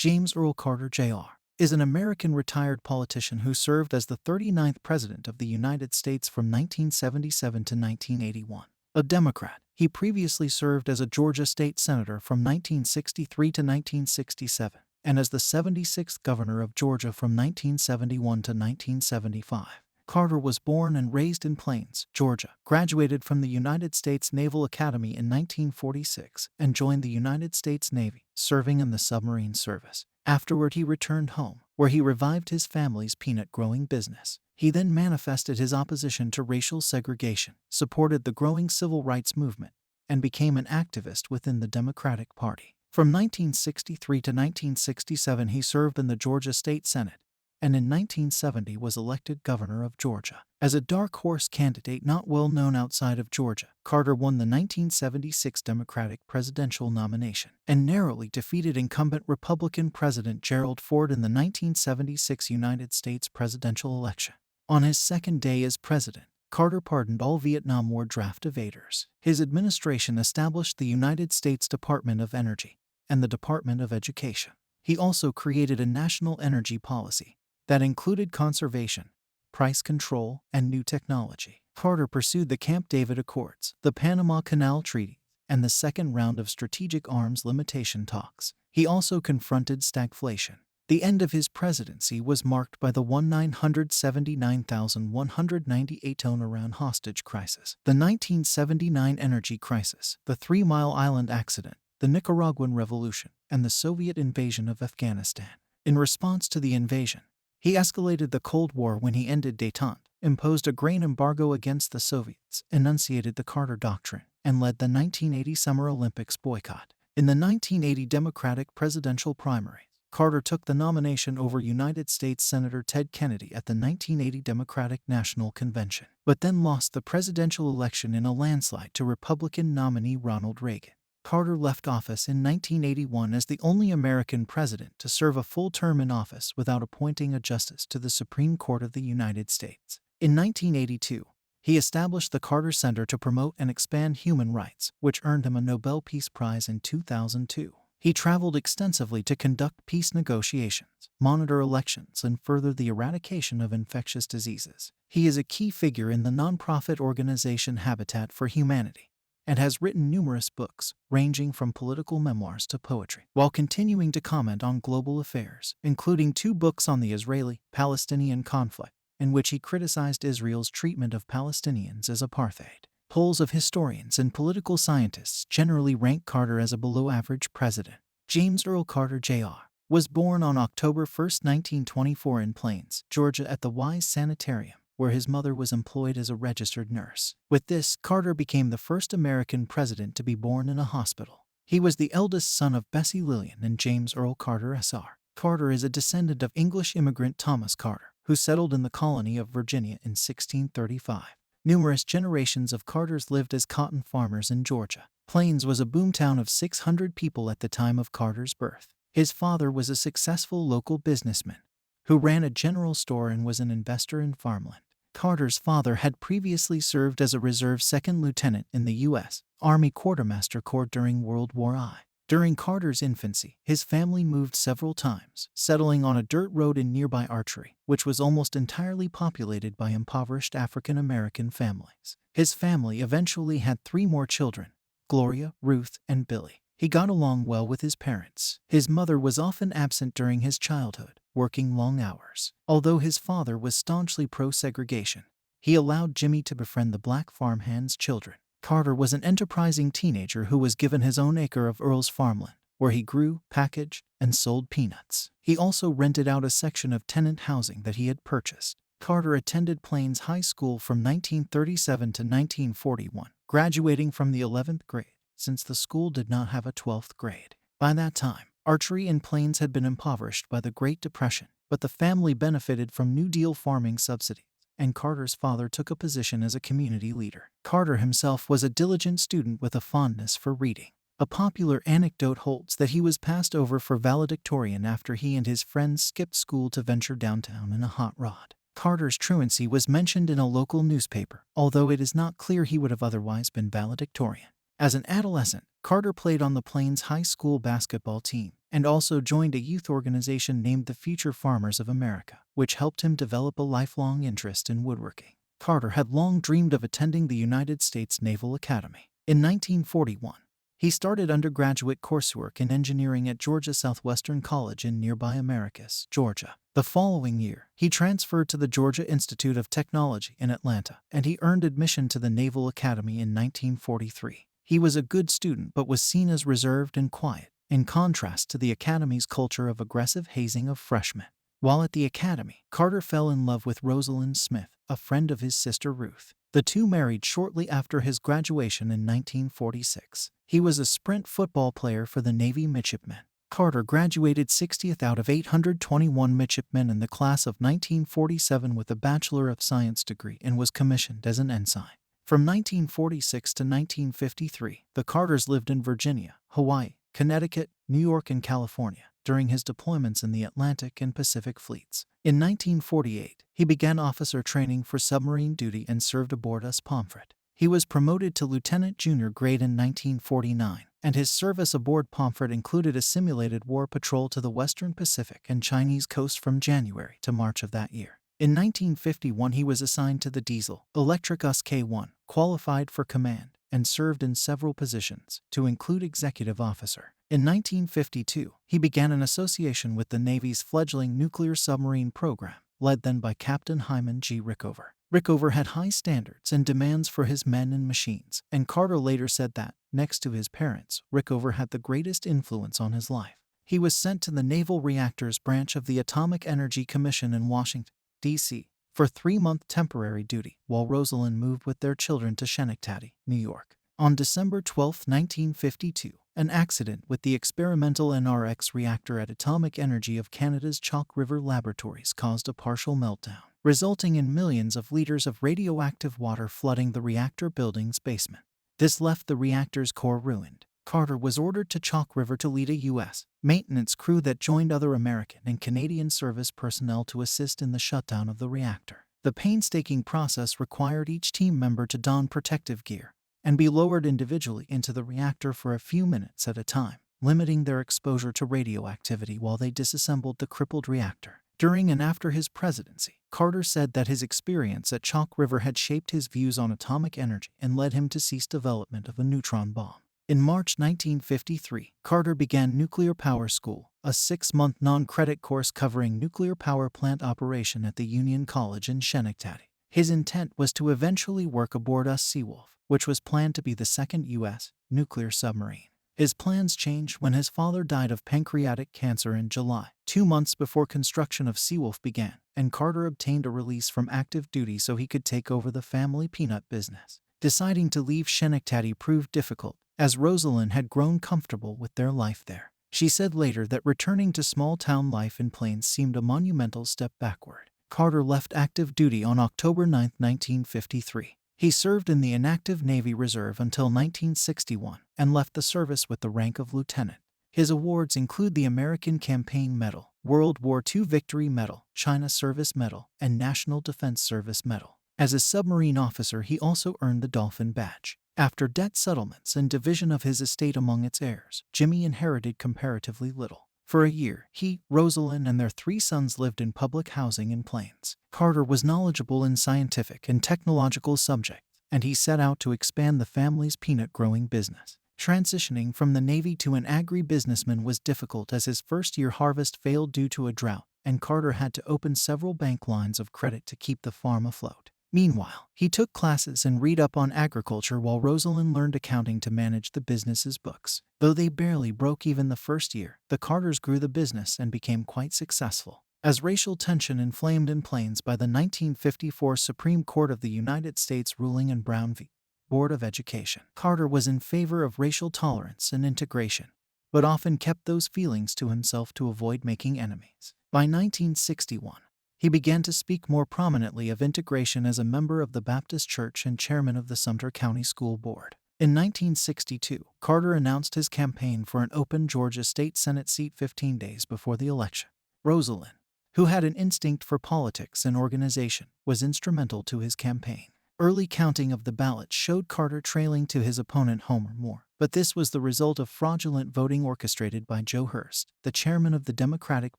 James Earl Carter, Jr., is an American retired politician who served as the 39th President of the United States from 1977 to 1981. A Democrat, he previously served as a Georgia state senator from 1963 to 1967 and as the 76th governor of Georgia from 1971 to 1975. Carter was born and raised in Plains, Georgia, graduated from the United States Naval Academy in 1946, and joined the United States Navy, serving in the submarine service. Afterward, he returned home, where he revived his family's peanut-growing business. He then manifested his opposition to racial segregation, supported the growing civil rights movement, and became an activist within the Democratic Party. From 1963 to 1967, he served in the Georgia State Senate, and in 1970 was elected governor of Georgia. As a dark horse candidate not well known outside of Georgia, Carter won the 1976 Democratic presidential nomination and narrowly defeated incumbent Republican President Gerald Ford in the 1976 United States presidential election. On his second day as president, Carter pardoned all Vietnam War draft evaders. His administration established the United States Department of Energy and the Department of Education. He also created a national energy policy that included conservation, price control, and new technology. Carter pursued the Camp David Accords, the Panama Canal Treaty, and the second round of strategic arms limitation talks. He also confronted stagflation. The end of his presidency was marked by the 979,198 Iran hostage crisis, the 1979 energy crisis, the 3 Mile Island accident, the Nicaraguan Revolution, and the Soviet invasion of Afghanistan. In response to the invasion, he escalated the Cold War when he ended détente, imposed a grain embargo against the Soviets, enunciated the Carter Doctrine, and led the 1980 Summer Olympics boycott. In the 1980 Democratic presidential primary, Carter took the nomination over United States Senator Ted Kennedy at the 1980 Democratic National Convention, but then lost the presidential election in a landslide to Republican nominee Ronald Reagan. Carter left office in 1981 as the only American president to serve a full term in office without appointing a justice to the Supreme Court of the United States. In 1982, he established the Carter Center to promote and expand human rights, which earned him a Nobel Peace Prize in 2002. He traveled extensively to conduct peace negotiations, monitor elections, and further the eradication of infectious diseases. He is a key figure in the nonprofit organization Habitat for Humanity, and has written numerous books, ranging from political memoirs to poetry, while continuing to comment on global affairs, including 2 books on the Israeli-Palestinian conflict, in which he criticized Israel's treatment of Palestinians as apartheid. Polls of historians and political scientists generally rank Carter as a below-average president. James Earl Carter, Jr., was born on October 1, 1924 in Plains, Georgia at the Wise Sanitarium, where his mother was employed as a registered nurse. With this, Carter became the first American president to be born in a hospital. He was the eldest son of Bessie Lillian and James Earl Carter, Sr. Carter is a descendant of English immigrant Thomas Carter, who settled in the colony of Virginia in 1635. Numerous generations of Carters lived as cotton farmers in Georgia. Plains was a boomtown of 600 people at the time of Carter's birth. His father was a successful local businessman who ran a general store and was an investor in farmland. Carter's father had previously served as a reserve second lieutenant in the U.S. Army Quartermaster Corps during World War I. During Carter's infancy, his family moved several times, settling on a dirt road in nearby Archery, which was almost entirely populated by impoverished African American families. His family eventually had 3 more children, Gloria, Ruth, and Billy. He got along well with his parents. His mother was often absent during his childhood, working long hours. Although his father was staunchly pro-segregation, he allowed Jimmy to befriend the black farmhands' children. Carter was an enterprising teenager who was given his own acre of Earl's farmland, where he grew, packaged, and sold peanuts. He also rented out a section of tenant housing that he had purchased. Carter attended Plains High School from 1937 to 1941, graduating from the 11th grade, since the school did not have a 12th grade. By that time, Archery in Plains had been impoverished by the Great Depression, but the family benefited from New Deal farming subsidies, and Carter's father took a position as a community leader. Carter himself was a diligent student with a fondness for reading. A popular anecdote holds that he was passed over for valedictorian after he and his friends skipped school to venture downtown in a hot rod. Carter's truancy was mentioned in a local newspaper, although it is not clear he would have otherwise been valedictorian. As an adolescent, Carter played on the Plains High School basketball team and also joined a youth organization named the Future Farmers of America, which helped him develop a lifelong interest in woodworking. Carter had long dreamed of attending the United States Naval Academy. In 1941, he started undergraduate coursework in engineering at Georgia Southwestern College in nearby Americus, Georgia. The following year, he transferred to the Georgia Institute of Technology in Atlanta, and he earned admission to the Naval Academy in 1943. He was a good student but was seen as reserved and quiet, in contrast to the Academy's culture of aggressive hazing of freshmen. While at the Academy, Carter fell in love with Rosalind Smith, a friend of his sister Ruth. The two married shortly after his graduation in 1946. He was a sprint football player for the Navy midshipmen. Carter graduated 60th out of 821 midshipmen in the class of 1947 with a Bachelor of Science degree and was commissioned as an ensign. From 1946 to 1953, the Carters lived in Virginia, Hawaii, Connecticut, New York, and California during his deployments in the Atlantic and Pacific fleets. In 1948, he began officer training for submarine duty and served aboard US Pomfret. He was promoted to lieutenant junior grade in 1949, and his service aboard Pomfret included a simulated war patrol to the Western Pacific and Chinese coast from January to March of that year. In 1951, he was assigned to the diesel-electric US K-1, qualified for command, and served in several positions, to include executive officer. In 1952, he began an association with the Navy's fledgling nuclear submarine program, led then by Captain Hyman G. Rickover. Rickover had high standards and demands for his men and machines, and Carter later said that, next to his parents, Rickover had the greatest influence on his life. He was sent to the Naval Reactors Branch of the Atomic Energy Commission in Washington, D.C., for 3-month temporary duty, while Rosalind moved with their children to Schenectady, New York. On December 12, 1952, an accident with the experimental NRX reactor at Atomic Energy of Canada's Chalk River Laboratories caused a partial meltdown, resulting in millions of liters of radioactive water flooding the reactor building's basement. This left the reactor's core ruined. Carter was ordered to Chalk River to lead a U.S. maintenance crew that joined other American and Canadian service personnel to assist in the shutdown of the reactor. The painstaking process required each team member to don protective gear and be lowered individually into the reactor for a few minutes at a time, limiting their exposure to radioactivity while they disassembled the crippled reactor. During and after his presidency, Carter said that his experience at Chalk River had shaped his views on atomic energy and led him to cease development of a neutron bomb. In March 1953, Carter began Nuclear Power School, a 6-month non-credit course covering nuclear power plant operation at the Union College in Schenectady. His intent was to eventually work aboard US Seawolf, which was planned to be the second U.S. nuclear submarine. His plans changed when his father died of pancreatic cancer in July, 2 months before construction of Seawolf began, and Carter obtained a release from active duty so he could take over the family peanut business. Deciding to leave Schenectady proved difficult, as Rosalind had grown comfortable with their life there. She said later that returning to small-town life in Plains seemed a monumental step backward. Carter left active duty on October 9, 1953. He served in the inactive Navy Reserve until 1961 and left the service with the rank of lieutenant. His awards include the American Campaign Medal, World War II Victory Medal, China Service Medal, and National Defense Service Medal. As a submarine officer, he also earned the Dolphin Badge. After debt settlements and division of his estate among its heirs, Jimmy inherited comparatively little. For a year, he, Rosalind, and their 3 sons lived in public housing in Plains. Carter was knowledgeable in scientific and technological subjects, and he set out to expand the family's peanut-growing business. Transitioning from the Navy to an agri-businessman was difficult as his first-year harvest failed due to a drought, and Carter had to open several bank lines of credit to keep the farm afloat. Meanwhile, he took classes and read up on agriculture while Rosalind learned accounting to manage the business's books. Though they barely broke even the first year, the Carters grew the business and became quite successful. As racial tension inflamed in Plains by the 1954 Supreme Court of the United States ruling in Brown v. Board of Education, Carter was in favor of racial tolerance and integration, but often kept those feelings to himself to avoid making enemies. By 1961, he began to speak more prominently of integration as a member of the Baptist Church and chairman of the Sumter County School Board. In 1962, Carter announced his campaign for an open Georgia State Senate seat 15 days before the election. Rosalind, who had an instinct for politics and organization, was instrumental to his campaign. Early counting of the ballots showed Carter trailing to his opponent Homer Moore, but this was the result of fraudulent voting orchestrated by Joe Hurst, the chairman of the Democratic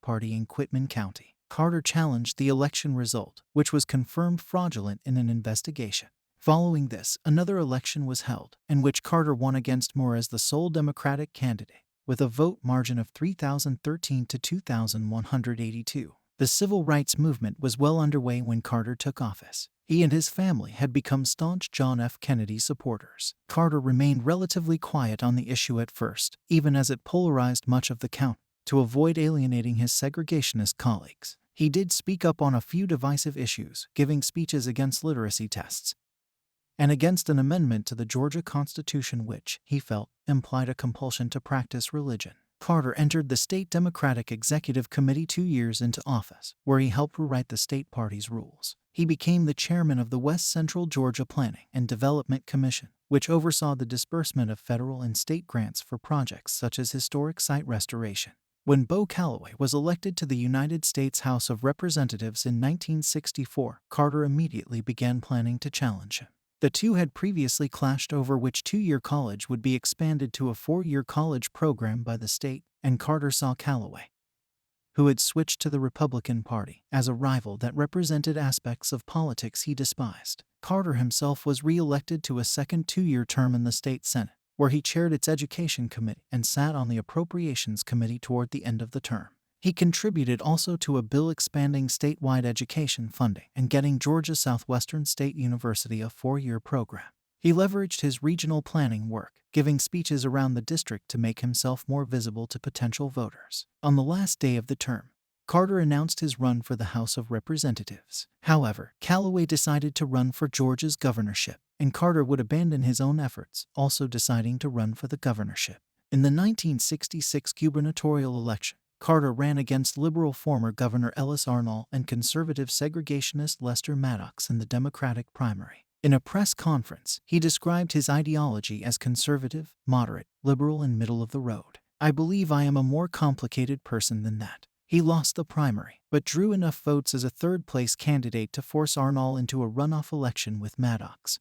Party in Quitman County. Carter challenged the election result, which was confirmed fraudulent in an investigation. Following this, another election was held, in which Carter won against Moore as the sole Democratic candidate, with a vote margin of 3,013 to 2,182. The civil rights movement was well underway when Carter took office. He and his family had become staunch John F. Kennedy supporters. Carter remained relatively quiet on the issue at first, even as it polarized much of the county. To avoid alienating his segregationist colleagues, he did speak up on a few divisive issues, giving speeches against literacy tests and against an amendment to the Georgia Constitution which, he felt, implied a compulsion to practice religion. Carter entered the state Democratic Executive Committee 2 years into office, where he helped rewrite the state party's rules. He became the chairman of the West Central Georgia Planning and Development Commission, which oversaw the disbursement of federal and state grants for projects such as historic site restoration. When Bo Calloway was elected to the United States House of Representatives in 1964, Carter immediately began planning to challenge him. The two had previously clashed over which 2-year college would be expanded to a 4-year college program by the state, and Carter saw Calloway, who had switched to the Republican Party, as a rival that represented aspects of politics he despised. Carter himself was re-elected to a second 2-year term in the state Senate, where he chaired its Education Committee and sat on the Appropriations Committee toward the end of the term. He contributed also to a bill expanding statewide education funding and getting Georgia Southwestern State University a 4-year program. He leveraged his regional planning work, giving speeches around the district to make himself more visible to potential voters. On the last day of the term, Carter announced his run for the House of Representatives. However, Calloway decided to run for Georgia's governorship, and Carter would abandon his own efforts, also deciding to run for the governorship. In the 1966 gubernatorial election, Carter ran against liberal former Governor Ellis Arnall and conservative segregationist Lester Maddox in the Democratic primary. In a press conference, he described his ideology as conservative, moderate, liberal, and middle of the road. "I believe I am a more complicated person than that." He lost the primary, but drew enough votes as a third-place candidate to force Arnall into a runoff election with Maddox,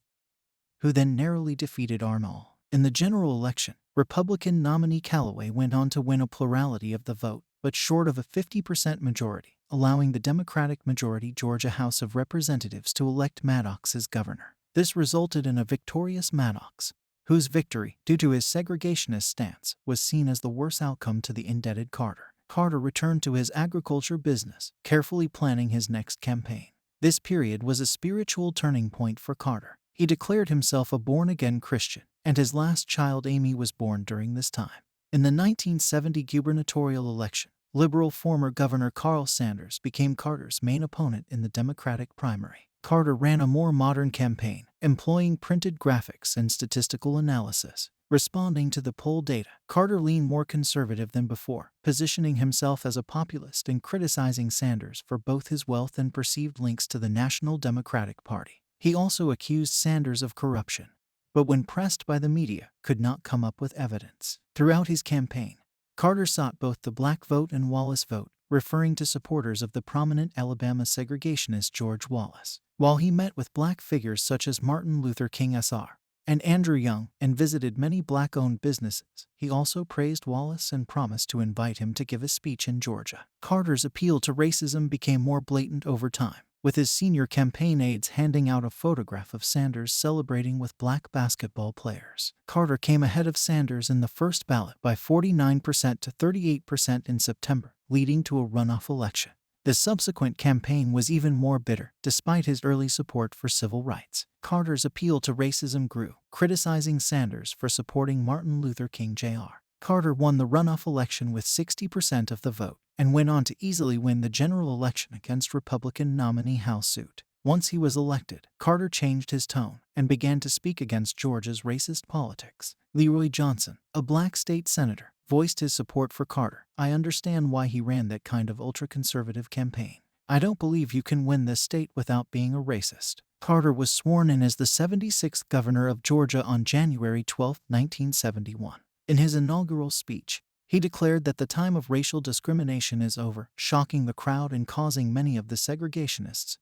who then narrowly defeated Arnall. In the general election, Republican nominee Calloway went on to win a plurality of the vote, but short of a 50% majority, allowing the Democratic-majority Georgia House of Representatives to elect Maddox as governor. This resulted in a victorious Maddox, whose victory, due to his segregationist stance, was seen as the worst outcome to the indebted Carter. Carter returned to his agriculture business, carefully planning his next campaign. This period was a spiritual turning point for Carter. He declared himself a born-again Christian, and his last child Amy was born during this time. In the 1970 gubernatorial election, liberal former Governor Carl Sanders became Carter's main opponent in the Democratic primary. Carter ran a more modern campaign, employing printed graphics and statistical analysis. Responding to the poll data, Carter leaned more conservative than before, positioning himself as a populist and criticizing Sanders for both his wealth and perceived links to the National Democratic Party. He also accused Sanders of corruption, but when pressed by the media, could not come up with evidence. Throughout his campaign, Carter sought both the black vote and Wallace vote, referring to supporters of the prominent Alabama segregationist George Wallace. While he met with black figures such as Martin Luther King Sr. and Andrew Young and visited many black-owned businesses, he also praised Wallace and promised to invite him to give a speech in Georgia. Carter's appeal to racism became more blatant over time, with his senior campaign aides handing out a photograph of Sanders celebrating with black basketball players. Carter came ahead of Sanders in the first ballot by 49% to 38% in September, leading to a runoff election. The subsequent campaign was even more bitter, despite his early support for civil rights. Carter's appeal to racism grew, criticizing Sanders for supporting Martin Luther King Jr. Carter won the runoff election with 60% of the vote, and went on to easily win the general election against Republican nominee Hal Suit. Once he was elected, Carter changed his tone and began to speak against Georgia's racist politics. Leroy Johnson, a black state senator, voiced his support for Carter. "I understand why he ran that kind of ultra-conservative campaign. I don't believe you can win this state without being a racist." Carter was sworn in as the 76th governor of Georgia on January 12, 1971. In his inaugural speech, he declared that the time of racial discrimination is over, shocking the crowd and causing many of the segregationists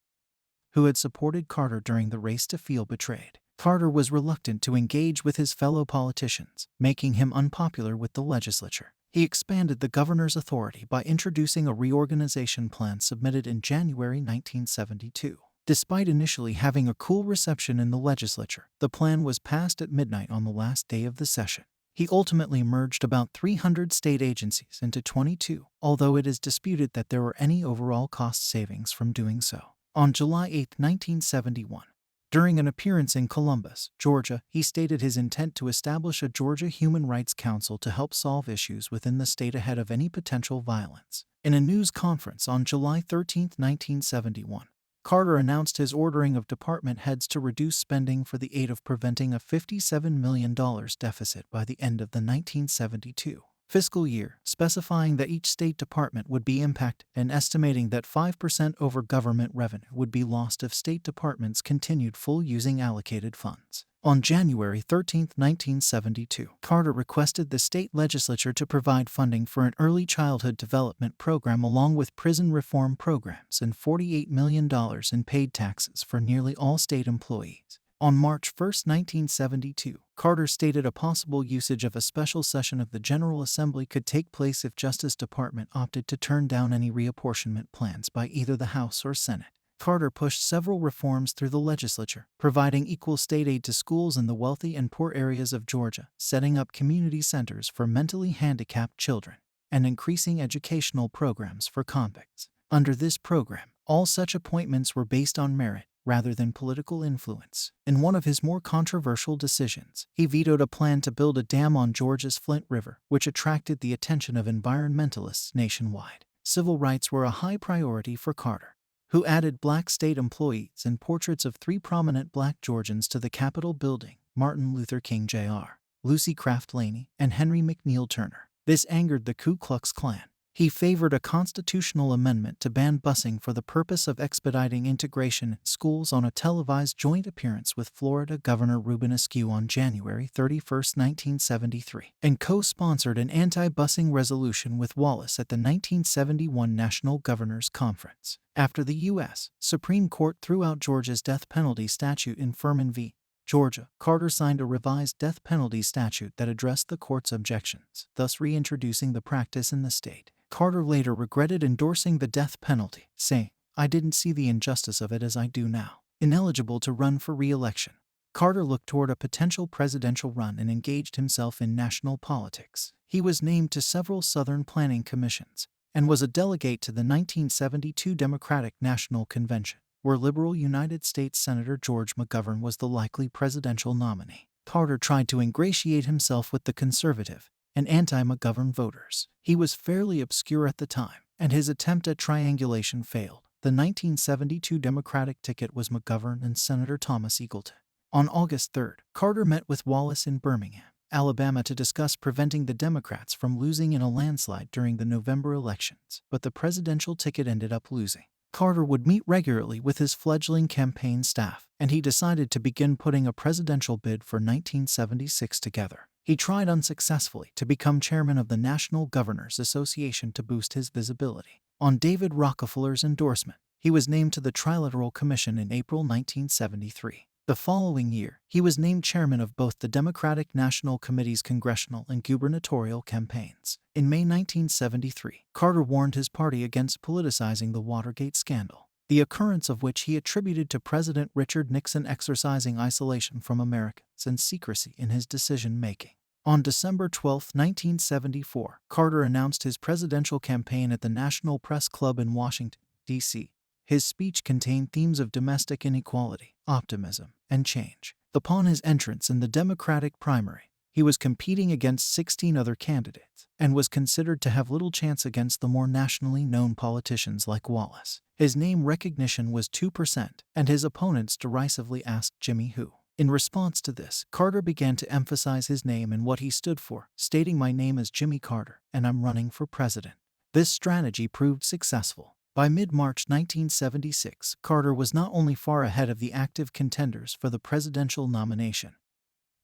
who had supported Carter during the race, to feel betrayed. Carter was reluctant to engage with his fellow politicians, making him unpopular with the legislature. He expanded the governor's authority by introducing a reorganization plan submitted in January 1972. Despite initially having a cool reception in the legislature, the plan was passed at midnight on the last day of the session. He ultimately merged about 300 state agencies into 22, although it is disputed that there were any overall cost savings from doing so. On July 8, 1971, during an appearance in Columbus, Georgia, he stated his intent to establish a Georgia Human Rights Council to help solve issues within the state ahead of any potential violence. In a news conference on July 13, 1971, Carter announced his ordering of department heads to reduce spending for the aid of preventing a $57 million deficit by the end of the 1972 fiscal year, specifying that each state department would be impacted and estimating that 5% over government revenue would be lost if state departments continued full using allocated funds. On January 13, 1972, Carter requested the state legislature to provide funding for an early childhood development program along with prison reform programs and $48 million in paid taxes for nearly all state employees. On March 1, 1972, Carter stated a possible usage of a special session of the General Assembly could take place if Justice Department opted to turn down any reapportionment plans by either the House or Senate. Carter pushed several reforms through the legislature, providing equal state aid to schools in the wealthy and poor areas of Georgia, setting up community centers for mentally handicapped children, and increasing educational programs for convicts. Under this program, all such appointments were based on merit rather than political influence. In one of his more controversial decisions, he vetoed a plan to build a dam on Georgia's Flint River, which attracted the attention of environmentalists nationwide. Civil rights were a high priority for Carter, who added black state employees and portraits of 3 prominent black Georgians to the Capitol building: Martin Luther King Jr., Lucy Craft Laney, and Henry McNeil Turner. This angered the Ku Klux Klan. He favored a constitutional amendment to ban busing for the purpose of expediting integration in schools on a televised joint appearance with Florida Governor Reuben Askew on January 31, 1973, and co-sponsored an anti-busing resolution with Wallace at the 1971 National Governors Conference. After the U.S. Supreme Court threw out Georgia's death penalty statute in Furman v. Georgia, Carter signed a revised death penalty statute that addressed the court's objections, thus reintroducing the practice in the state. Carter later regretted endorsing the death penalty, saying, "I didn't see the injustice of it as I do now." Ineligible to run for re-election, Carter looked toward a potential presidential run and engaged himself in national politics. He was named to several Southern planning commissions and was a delegate to the 1972 Democratic National Convention, where liberal United States Senator George McGovern was the likely presidential nominee. Carter tried to ingratiate himself with the conservative and anti-McGovern voters. He was fairly obscure at the time, and his attempt at triangulation failed. The 1972 Democratic ticket was McGovern and Senator Thomas Eagleton. On August 3, Carter met with Wallace in Birmingham, Alabama, to discuss preventing the Democrats from losing in a landslide during the November elections, but the presidential ticket ended up losing. Carter would meet regularly with his fledgling campaign staff, and he decided to begin putting a presidential bid for 1976 together. He tried unsuccessfully to become chairman of the National Governors Association to boost his visibility. On David Rockefeller's endorsement, he was named to the Trilateral Commission in April 1973. The following year, he was named chairman of both the Democratic National Committee's congressional and gubernatorial campaigns. In May 1973, Carter warned his party against politicizing the Watergate scandal, the occurrence of which he attributed to President Richard Nixon exercising isolation from Americans and secrecy in his decision-making. On December 12, 1974, Carter announced his presidential campaign at the National Press Club in Washington, D.C. His speech contained themes of domestic inequality, optimism, and change. Upon his entrance in the Democratic primary, he was competing against 16 other candidates and was considered to have little chance against the more nationally known politicians like Wallace. His name recognition was 2%, and his opponents derisively asked Jimmy who. In response to this, Carter began to emphasize his name and what he stood for, stating, "My name is Jimmy Carter, and I'm running for president." This strategy proved successful. By mid-March 1976, Carter was not only far ahead of the active contenders for the presidential nomination,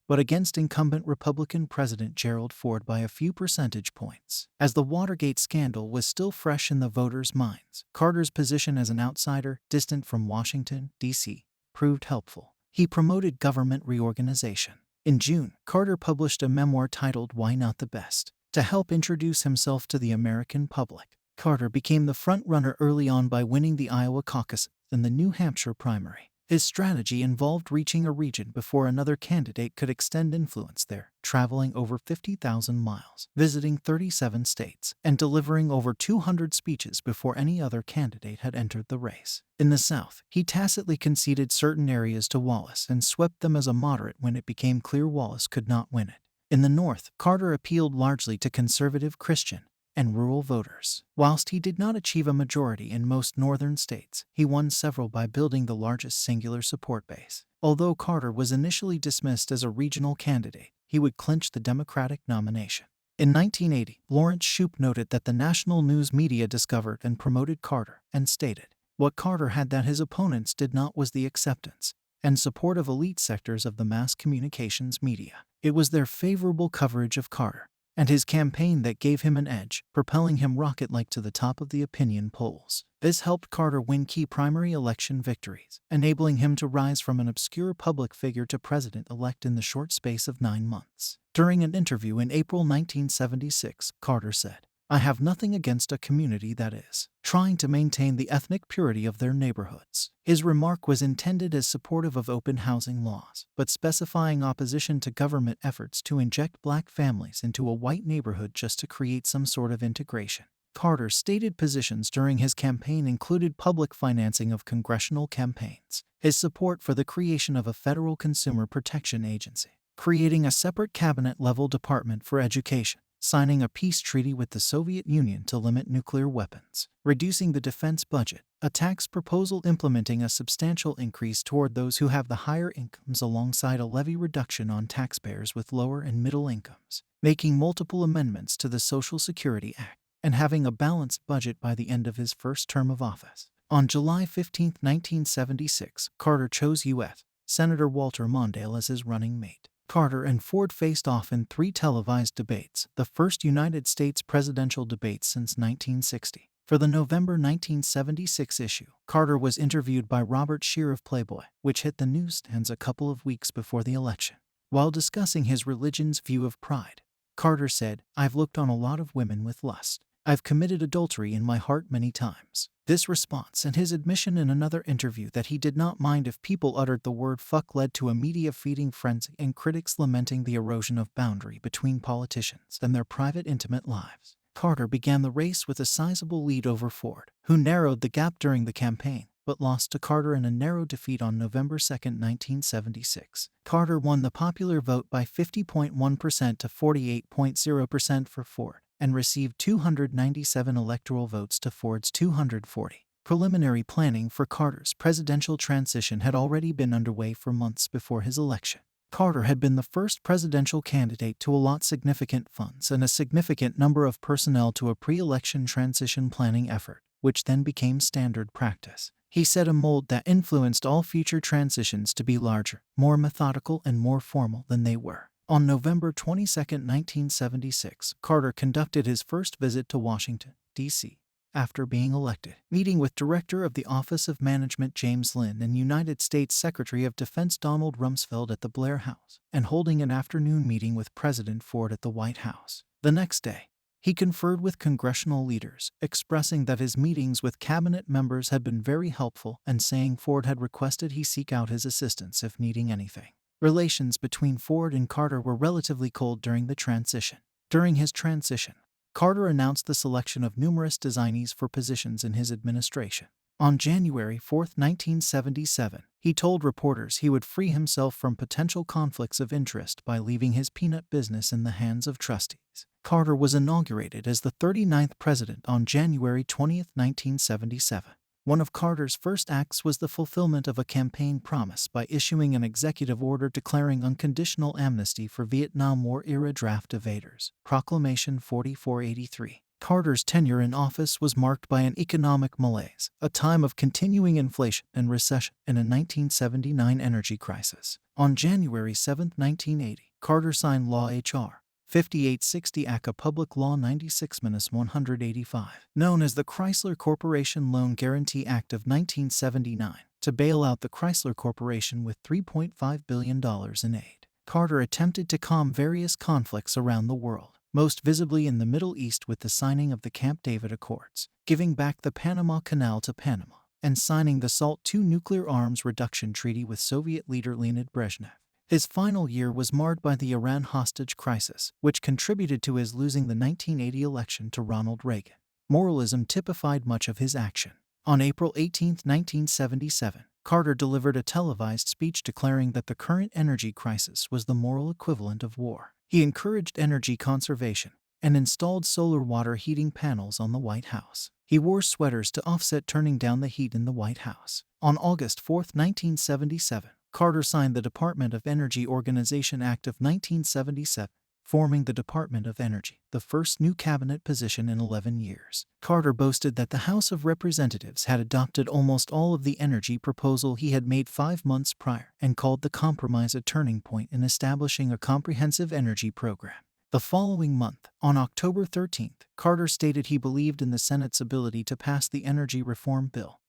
but against incumbent Republican President Gerald Ford by a few percentage points. As the Watergate scandal was still fresh in the voters' minds, Carter's position as an outsider, distant from Washington, D.C., proved helpful. He promoted government reorganization. In June, Carter published a memoir titled Why Not the Best? To help introduce himself to the American public. Carter became the front-runner early on by winning the Iowa caucus and the New Hampshire primary. His strategy involved reaching a region before another candidate could extend influence there, traveling over 50,000 miles, visiting 37 states, and delivering over 200 speeches before any other candidate had entered the race. In the South, he tacitly conceded certain areas to Wallace and swept them as a moderate when it became clear Wallace could not win it. In the North, Carter appealed largely to conservative Christian and rural voters. Whilst he did not achieve a majority in most northern states, he won several by building the largest singular support base. Although Carter was initially dismissed as a regional candidate, he would clinch the Democratic nomination. In 1980, Lawrence Shoup noted that the national news media discovered and promoted Carter and stated, "What Carter had that his opponents did not was the acceptance and support of elite sectors of the mass communications media. It was their favorable coverage of Carter and his campaign that gave him an edge, propelling him rocket-like to the top of the opinion polls." This helped Carter win key primary election victories, enabling him to rise from an obscure public figure to president-elect in the short space of 9 months. During an interview in April 1976, Carter said, "I have nothing against a community that is trying to maintain the ethnic purity of their neighborhoods." His remark was intended as supportive of open housing laws, but specifying opposition to government efforts to inject black families into a white neighborhood just to create some sort of integration. Carter's stated positions during his campaign included public financing of congressional campaigns, his support for the creation of a federal consumer protection agency, creating a separate cabinet-level department for education, signing a peace treaty with the Soviet Union to limit nuclear weapons, reducing the defense budget, a tax proposal implementing a substantial increase toward those who have the higher incomes alongside a levy reduction on taxpayers with lower and middle incomes, making multiple amendments to the Social Security Act, and having a balanced budget by the end of his first term of office. On July 15, 1976, Carter chose U.S. Senator Walter Mondale as his running mate. Carter and Ford faced off in 3 televised debates, the first United States presidential debate since 1960. For the November 1976 issue, Carter was interviewed by Robert Scheer of Playboy, which hit the newsstands a couple of weeks before the election. While discussing his religion's view of pride, Carter said, "I've looked on a lot of women with lust. I've committed adultery in my heart many times." This response and his admission in another interview that he did not mind if people uttered the word fuck led to a media-feeding frenzy and critics lamenting the erosion of boundary between politicians and their private intimate lives. Carter began the race with a sizable lead over Ford, who narrowed the gap during the campaign, but lost to Carter in a narrow defeat on November 2, 1976. Carter won the popular vote by 50.1% to 48.0% for Ford, and received 297 electoral votes to Ford's 240. Preliminary planning for Carter's presidential transition had already been underway for months before his election. Carter had been the first presidential candidate to allot significant funds and a significant number of personnel to a pre-election transition planning effort, which then became standard practice. He set a mold that influenced all future transitions to be larger, more methodical, and more formal than they were. On November 22, 1976, Carter conducted his first visit to Washington, D.C., after being elected, meeting with Director of the Office of Management James Lynn and United States Secretary of Defense Donald Rumsfeld at the Blair House, and holding an afternoon meeting with President Ford at the White House. The next day, he conferred with congressional leaders, expressing that his meetings with cabinet members had been very helpful and saying Ford had requested he seek out his assistance if needing anything. Relations between Ford and Carter were relatively cold during the transition. During his transition, Carter announced the selection of numerous designees for positions in his administration. On January 4, 1977, he told reporters he would free himself from potential conflicts of interest by leaving his peanut business in the hands of trustees. Carter was inaugurated as the 39th president on January 20, 1977. One of Carter's first acts was the fulfillment of a campaign promise by issuing an executive order declaring unconditional amnesty for Vietnam War-era draft evaders, Proclamation 4483. Carter's tenure in office was marked by an economic malaise, a time of continuing inflation and recession, and a 1979 energy crisis. On January 7, 1980, Carter signed Law H.R. 5860 ACA Public Law 96-185, known as the Chrysler Corporation Loan Guarantee Act of 1979, to bail out the Chrysler Corporation with $3.5 billion in aid. Carter attempted to calm various conflicts around the world, most visibly in the Middle East with the signing of the Camp David Accords, giving back the Panama Canal to Panama, and signing the SALT II nuclear arms reduction treaty with Soviet leader Leonid Brezhnev. His final year was marred by the Iran hostage crisis, which contributed to his losing the 1980 election to Ronald Reagan. Moralism typified much of his action. On April 18, 1977, Carter delivered a televised speech declaring that the current energy crisis was the moral equivalent of war. He encouraged energy conservation and installed solar water heating panels on the White House. He wore sweaters to offset turning down the heat in the White House. On August 4, 1977, Carter signed the Department of Energy Organization Act of 1977, forming the Department of Energy, the first new cabinet position in 11 years. Carter boasted that the House of Representatives had adopted almost all of the energy proposal he had made 5 months prior and called the compromise a turning point in establishing a comprehensive energy program. The following month, on October 13, Carter stated he believed in the Senate's ability to pass the Energy Reform Bill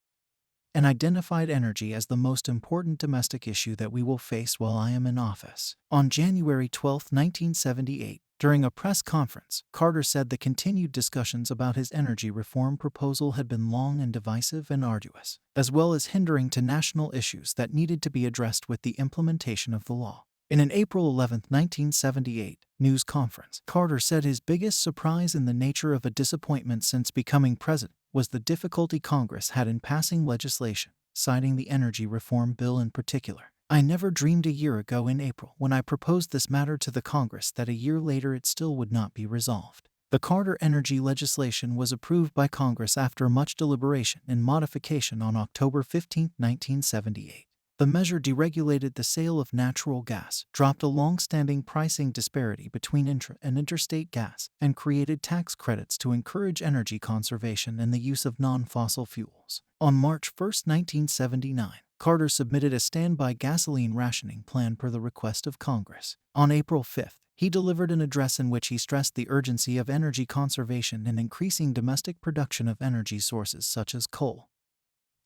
and identified energy as the most important domestic issue that we will face while I am in office. On January 12, 1978, during a press conference, Carter said the continued discussions about his energy reform proposal had been long and divisive and arduous, as well as hindering to national issues that needed to be addressed with the implementation of the law. In an April 11, 1978, news conference, Carter said his biggest surprise in the nature of a disappointment since becoming president was the difficulty Congress had in passing legislation, citing the energy reform bill in particular. I never dreamed a year ago in April when I proposed this matter to the Congress that a year later it still would not be resolved. The Carter energy legislation was approved by Congress after much deliberation and modification on October 15, 1978. The measure deregulated the sale of natural gas, dropped a long-standing pricing disparity between intra- and interstate gas, and created tax credits to encourage energy conservation and the use of non-fossil fuels. On March 1, 1979, Carter submitted a standby gasoline rationing plan per the request of Congress. On April 5, he delivered an address in which he stressed the urgency of energy conservation and increasing domestic production of energy sources such as coal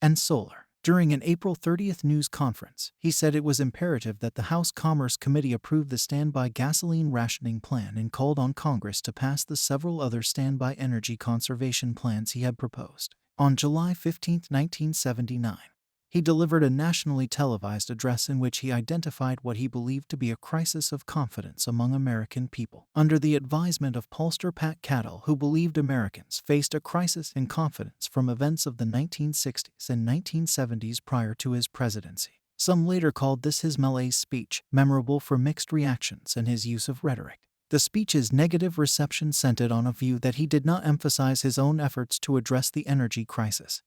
and solar. During an April 30th news conference, he said it was imperative that the House Commerce Committee approve the standby gasoline rationing plan and called on Congress to pass the several other standby energy conservation plans he had proposed. On July 15, 1979, he delivered a nationally televised address in which he identified what he believed to be a crisis of confidence among American people. Under the advisement of pollster Pat Cadell, who believed Americans faced a crisis in confidence from events of the 1960s and 1970s prior to his presidency. Some later called this his malaise speech, memorable for mixed reactions and his use of rhetoric. The speech's negative reception centered on a view that he did not emphasize his own efforts to address the energy crisis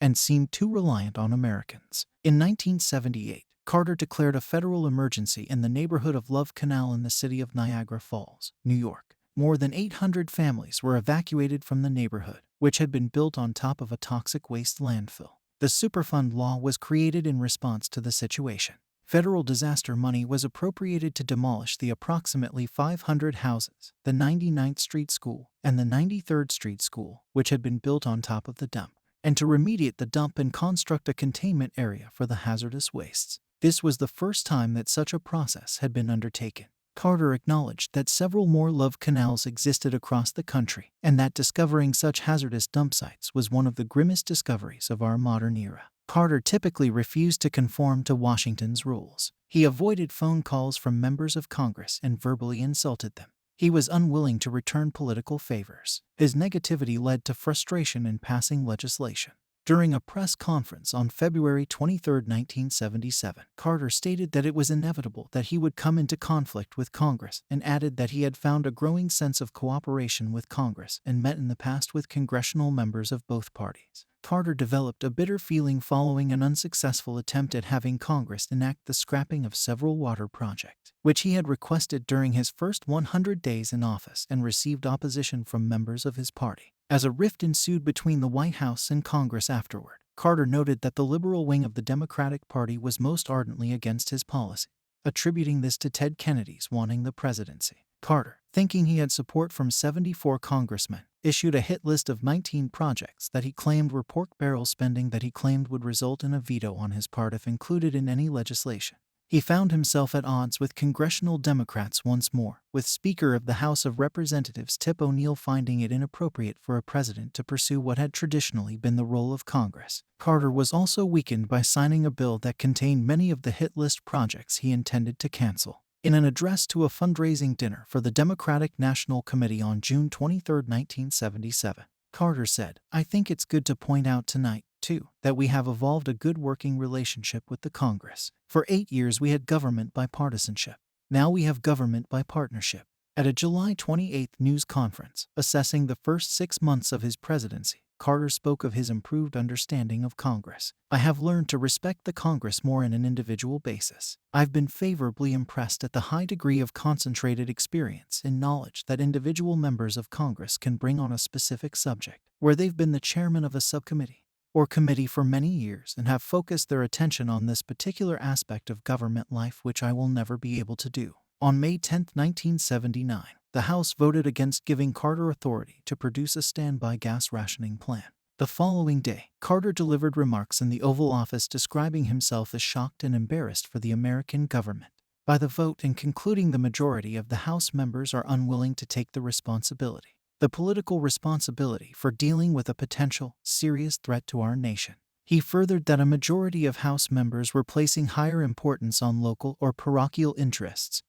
and seemed too reliant on Americans. In 1978, Carter declared a federal emergency in the neighborhood of Love Canal in the city of Niagara Falls, New York. More than 800 families were evacuated from the neighborhood, which had been built on top of a toxic waste landfill. The Superfund law was created in response to the situation. Federal disaster money was appropriated to demolish the approximately 500 houses, the 99th Street School, and the 93rd Street School, which had been built on top of the dump, and to remediate the dump and construct a containment area for the hazardous wastes. This was the first time that such a process had been undertaken. Carter acknowledged that several more Love Canals existed across the country, and that discovering such hazardous dump sites was one of the grimmest discoveries of our modern era. Carter typically refused to conform to Washington's rules. He avoided phone calls from members of Congress and verbally insulted them. He was unwilling to return political favors. His negativity led to frustration in passing legislation. During a press conference on February 23, 1977, Carter stated that it was inevitable that he would come into conflict with Congress and added that he had found a growing sense of cooperation with Congress and met in the past with congressional members of both parties. Carter developed a bitter feeling following an unsuccessful attempt at having Congress enact the scrapping of several water projects, which he had requested during his first 100 days in office and received opposition from members of his party. As a rift ensued between the White House and Congress afterward, Carter noted that the liberal wing of the Democratic Party was most ardently against his policy, attributing this to Ted Kennedy's wanting the presidency. Carter, thinking he had support from 74 congressmen, issued a hit list of 19 projects that he claimed were pork barrel spending that he claimed would result in a veto on his part if included in any legislation. He found himself at odds with congressional Democrats once more, with Speaker of the House of Representatives Tip O'Neill finding it inappropriate for a president to pursue what had traditionally been the role of Congress. Carter was also weakened by signing a bill that contained many of the hit list projects he intended to cancel. In an address to a fundraising dinner for the Democratic National Committee on June 23, 1977, Carter said, "I think it's good to point out tonight, too, that we have evolved a good working relationship with the Congress. For 8 years we had government bipartisanship. Now we have government by partnership." At a July 28 news conference, assessing the first 6 months of his presidency, Carter spoke of his improved understanding of Congress. "I have learned to respect the Congress more on an individual basis. I've been favorably impressed at the high degree of concentrated experience and knowledge that individual members of Congress can bring on a specific subject, where they've been the chairman of a subcommittee or committee for many years and have focused their attention on this particular aspect of government life, which I will never be able to do." On May 10, 1979, the House voted against giving Carter authority to produce a standby gas rationing plan. The following day, Carter delivered remarks in the Oval Office describing himself as shocked and embarrassed for the American government by the vote and concluding the majority of the House members are unwilling to take the responsibility, the political responsibility for dealing with a potential, serious threat to our nation. He furthered that a majority of House members were placing higher importance on local or parochial interests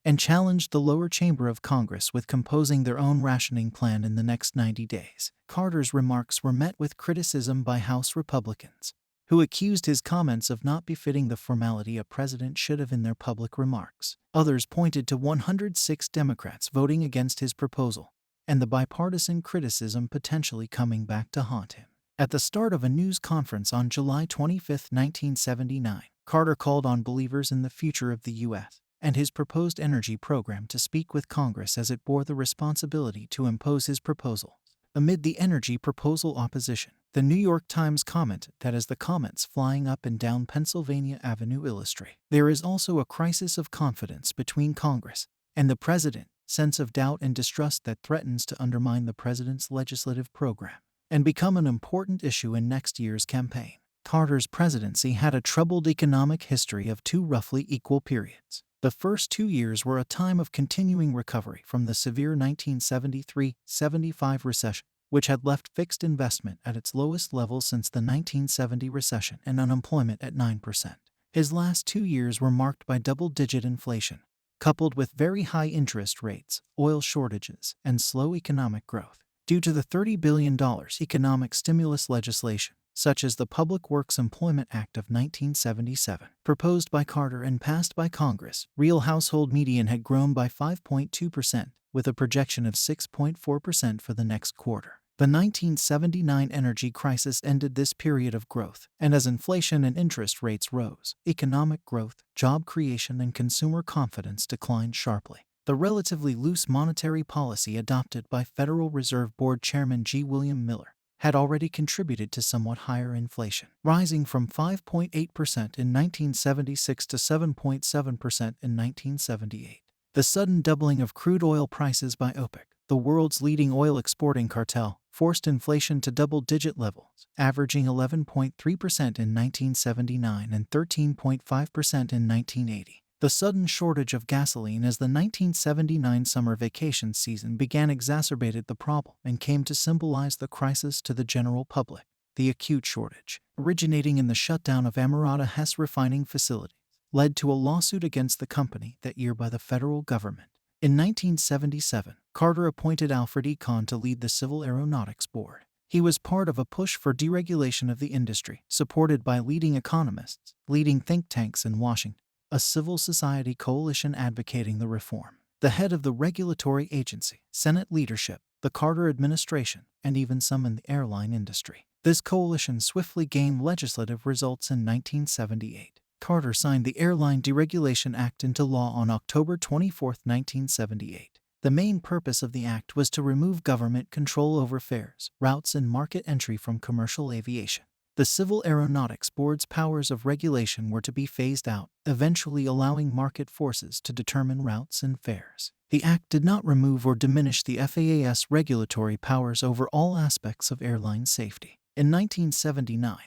and challenged the lower chamber of Congress with composing their own rationing plan in the next 90 days. Carter's remarks were met with criticism by House Republicans, who accused his comments of not befitting the formality a president should have in their public remarks. Others pointed to 106 Democrats voting against his proposal, and the bipartisan criticism potentially coming back to haunt him. At the start of a news conference on July 25, 1979, Carter called on believers in the future of the U.S. and his proposed energy program to speak with Congress as it bore the responsibility to impose his proposal. Amid the energy proposal opposition, the New York Times commented that as the comets flying up and down Pennsylvania Avenue illustrate, there is also a crisis of confidence between Congress and the president, sense of doubt and distrust that threatens to undermine the president's legislative program and become an important issue in next year's campaign. Carter's presidency had a troubled economic history of 2 roughly equal periods. The first 2 years were a time of continuing recovery from the severe 1973-75 recession, which had left fixed investment at its lowest level since the 1970 recession and unemployment at 9%. His last 2 years were marked by double-digit inflation, coupled with very high interest rates, oil shortages, and slow economic growth. Due to the $30 billion economic stimulus legislation, such as the Public Works Employment Act of 1977, proposed by Carter and passed by Congress, real household median had grown by 5.2%, with a projection of 6.4% for the next quarter. The 1979 energy crisis ended this period of growth, and as inflation and interest rates rose, economic growth, job creation, and consumer confidence declined sharply. The relatively loose monetary policy adopted by Federal Reserve Board Chairman G. William Miller had already contributed to somewhat higher inflation, rising from 5.8% in 1976 to 7.7% in 1978. The sudden doubling of crude oil prices by OPEC, the world's leading oil exporting cartel, forced inflation to double-digit levels, averaging 11.3% in 1979 and 13.5% in 1980. The sudden shortage of gasoline as the 1979 summer vacation season began exacerbated the problem and came to symbolize the crisis to the general public. The acute shortage, originating in the shutdown of Amerada Hess refining facilities, led to a lawsuit against the company that year by the federal government. In 1977, Carter appointed Alfred E. Kahn to lead the Civil Aeronautics Board. He was part of a push for deregulation of the industry, supported by leading economists, leading think tanks in Washington, a civil society coalition advocating the reform. The head of the regulatory agency, Senate leadership, the Carter administration, and even some in the airline industry. This coalition swiftly gained legislative results in 1978. Carter signed the Airline Deregulation Act into law on October 24, 1978. The main purpose of the act was to remove government control over fares, routes, and market entry from commercial aviation. The Civil Aeronautics Board's powers of regulation were to be phased out, eventually allowing market forces to determine routes and fares. The act did not remove or diminish the FAA's regulatory powers over all aspects of airline safety. In 1979,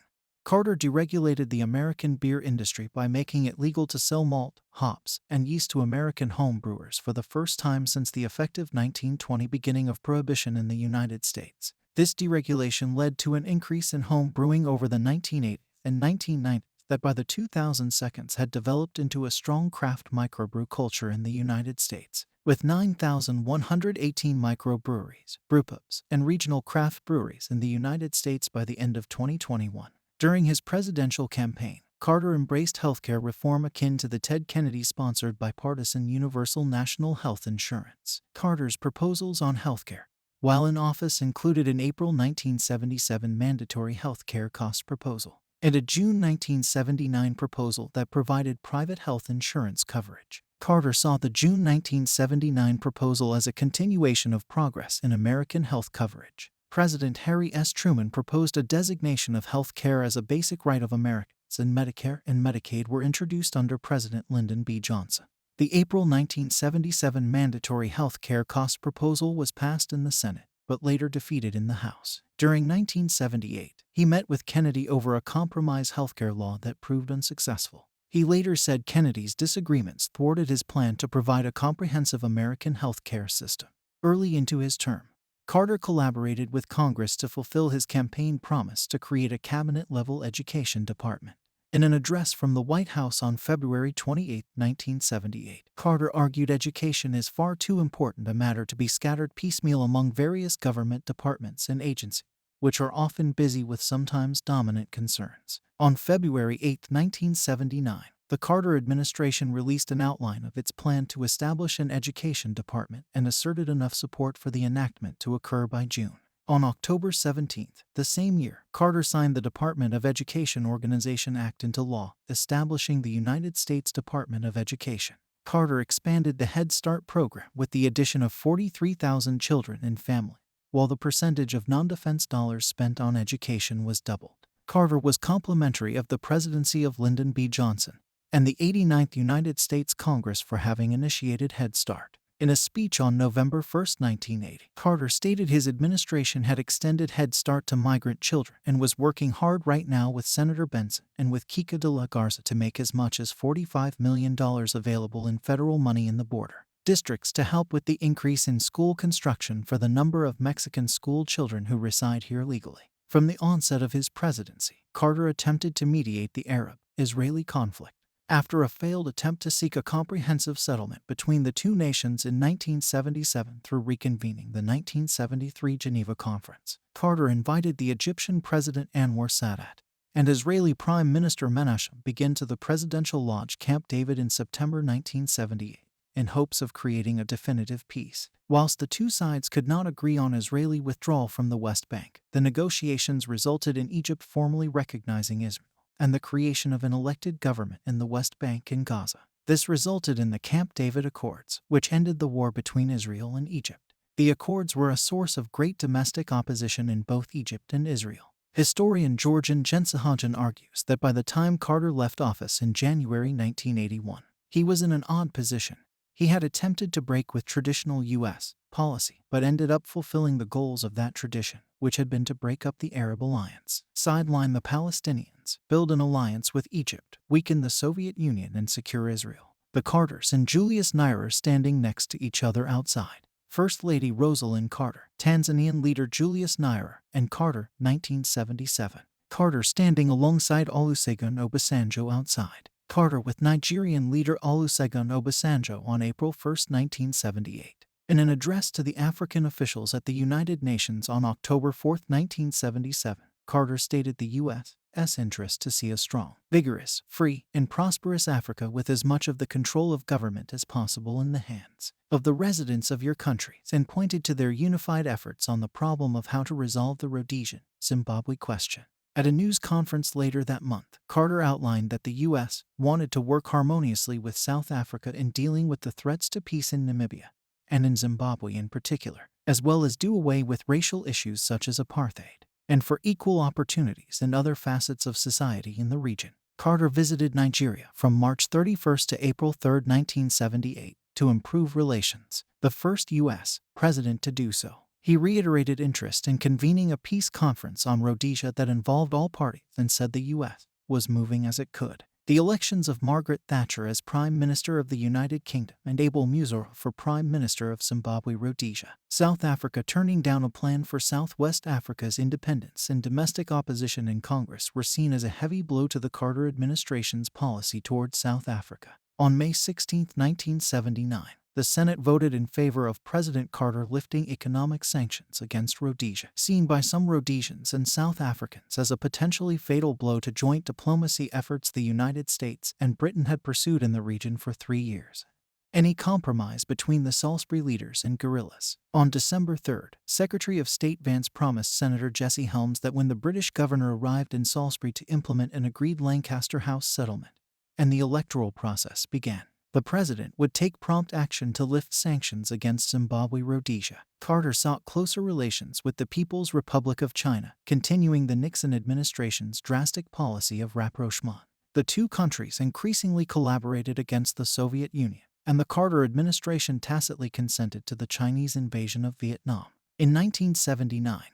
Carter deregulated the American beer industry by making it legal to sell malt, hops, and yeast to American home brewers for the first time since the effective 1920 beginning of Prohibition in the United States. This deregulation led to an increase in home brewing over the 1980s and 1990s that by the 2000s had developed into a strong craft microbrew culture in the United States, with 9,118 microbreweries, brewpubs, and regional craft breweries in the United States by the end of 2021. During his presidential campaign, Carter embraced healthcare reform akin to the Ted Kennedy-sponsored bipartisan Universal National Health Insurance. Carter's proposals on healthcare, while in office, included an April 1977 mandatory healthcare cost proposal and a June 1979 proposal that provided private health insurance coverage. Carter saw the June 1979 proposal as a continuation of progress in American health coverage. President Harry S. Truman proposed a designation of health care as a basic right of Americans, and Medicare and Medicaid were introduced under President Lyndon B. Johnson. The April 1977 mandatory health care cost proposal was passed in the Senate, but later defeated in the House. During 1978, he met with Kennedy over a compromise healthcare law that proved unsuccessful. He later said Kennedy's disagreements thwarted his plan to provide a comprehensive American health care system. Early into his term, Carter collaborated with Congress to fulfill his campaign promise to create a cabinet-level education department. In an address from the White House on February 28, 1978, Carter argued education is far too important a matter to be scattered piecemeal among various government departments and agencies, which are often busy with sometimes dominant concerns. On February 8, 1979, the Carter administration released an outline of its plan to establish an education department and asserted enough support for the enactment to occur by June. On October 17, the same year, Carter signed the Department of Education Organization Act into law, establishing the United States Department of Education. Carter expanded the Head Start program with the addition of 43,000 children and families, while the percentage of non-defense dollars spent on education was doubled. Carter was complimentary of the presidency of Lyndon B. Johnson and the 89th United States Congress for having initiated Head Start. In a speech on November 1, 1980, Carter stated his administration had extended Head Start to migrant children and was working hard right now with Senator Benson and with Kika de la Garza to make as much as $45 million available in federal money in the border districts to help with the increase in school construction for the number of Mexican school children who reside here legally. From the onset of his presidency, Carter attempted to mediate the Arab-Israeli conflict. After a failed attempt to seek a comprehensive settlement between the two nations in 1977 through reconvening the 1973 Geneva Conference, Carter invited the Egyptian President Anwar Sadat and Israeli Prime Minister Menachem Begin to the presidential lodge Camp David in September 1978 in hopes of creating a definitive peace. Whilst the two sides could not agree on Israeli withdrawal from the West Bank, the negotiations resulted in Egypt formally recognizing Israel and the creation of an elected government in the West Bank and Gaza. This resulted in the Camp David Accords, which ended the war between Israel and Egypt. The Accords were a source of great domestic opposition in both Egypt and Israel. Historian Georgian Gensahajan argues that by the time Carter left office in January 1981, he was in an odd position. He had attempted to break with traditional U.S. policy, but ended up fulfilling the goals of that tradition, which had been to break up the Arab alliance, sideline the Palestinians, build an alliance with Egypt, weaken the Soviet Union, and secure Israel. The Carters and Julius Nyerere standing next to each other outside. First Lady Rosalind Carter, Tanzanian leader Julius Nyerere, and Carter, 1977. Carter standing alongside Olusegun Obasanjo outside. Carter with Nigerian leader Olusegun Obasanjo on April 1, 1978. In an address to the African officials at the United Nations on October 4, 1977, Carter stated the U.S.'s interest to see a strong, vigorous, free, and prosperous Africa with as much of the control of government as possible in the hands of the residents of your countries, and pointed to their unified efforts on the problem of how to resolve the Rhodesian-Zimbabwe question. At a news conference later that month, Carter outlined that the U.S. wanted to work harmoniously with South Africa in dealing with the threats to peace in Namibia, and in Zimbabwe in particular, as well as do away with racial issues such as apartheid. and for equal opportunities in other facets of society in the region. Carter visited Nigeria from March 31 to April 3, 1978, to improve relations, the first U.S. president to do so. He reiterated interest in convening a peace conference on Rhodesia that involved all parties and said the U.S. was moving as it could. The elections of Margaret Thatcher as Prime Minister of the United Kingdom and Abel Muzorewa for Prime Minister of Zimbabwe Rhodesia, South Africa turning down a plan for Southwest Africa's independence and domestic opposition in Congress were seen as a heavy blow to the Carter administration's policy towards South Africa. On May 16, 1979, the Senate voted in favor of President Carter lifting economic sanctions against Rhodesia, seen by some Rhodesians and South Africans as a potentially fatal blow to joint diplomacy efforts the United States and Britain had pursued in the region for 3 years. Any compromise between the Salisbury leaders and guerrillas. On December 3, Secretary of State Vance promised Senator Jesse Helms that when the British governor arrived in Salisbury to implement an agreed Lancaster House settlement, and the electoral process began, the president would take prompt action to lift sanctions against Zimbabwe Rhodesia. Carter sought closer relations with the People's Republic of China, continuing the Nixon administration's drastic policy of rapprochement. The two countries increasingly collaborated against the Soviet Union, and the Carter administration tacitly consented to the Chinese invasion of Vietnam. In 1979,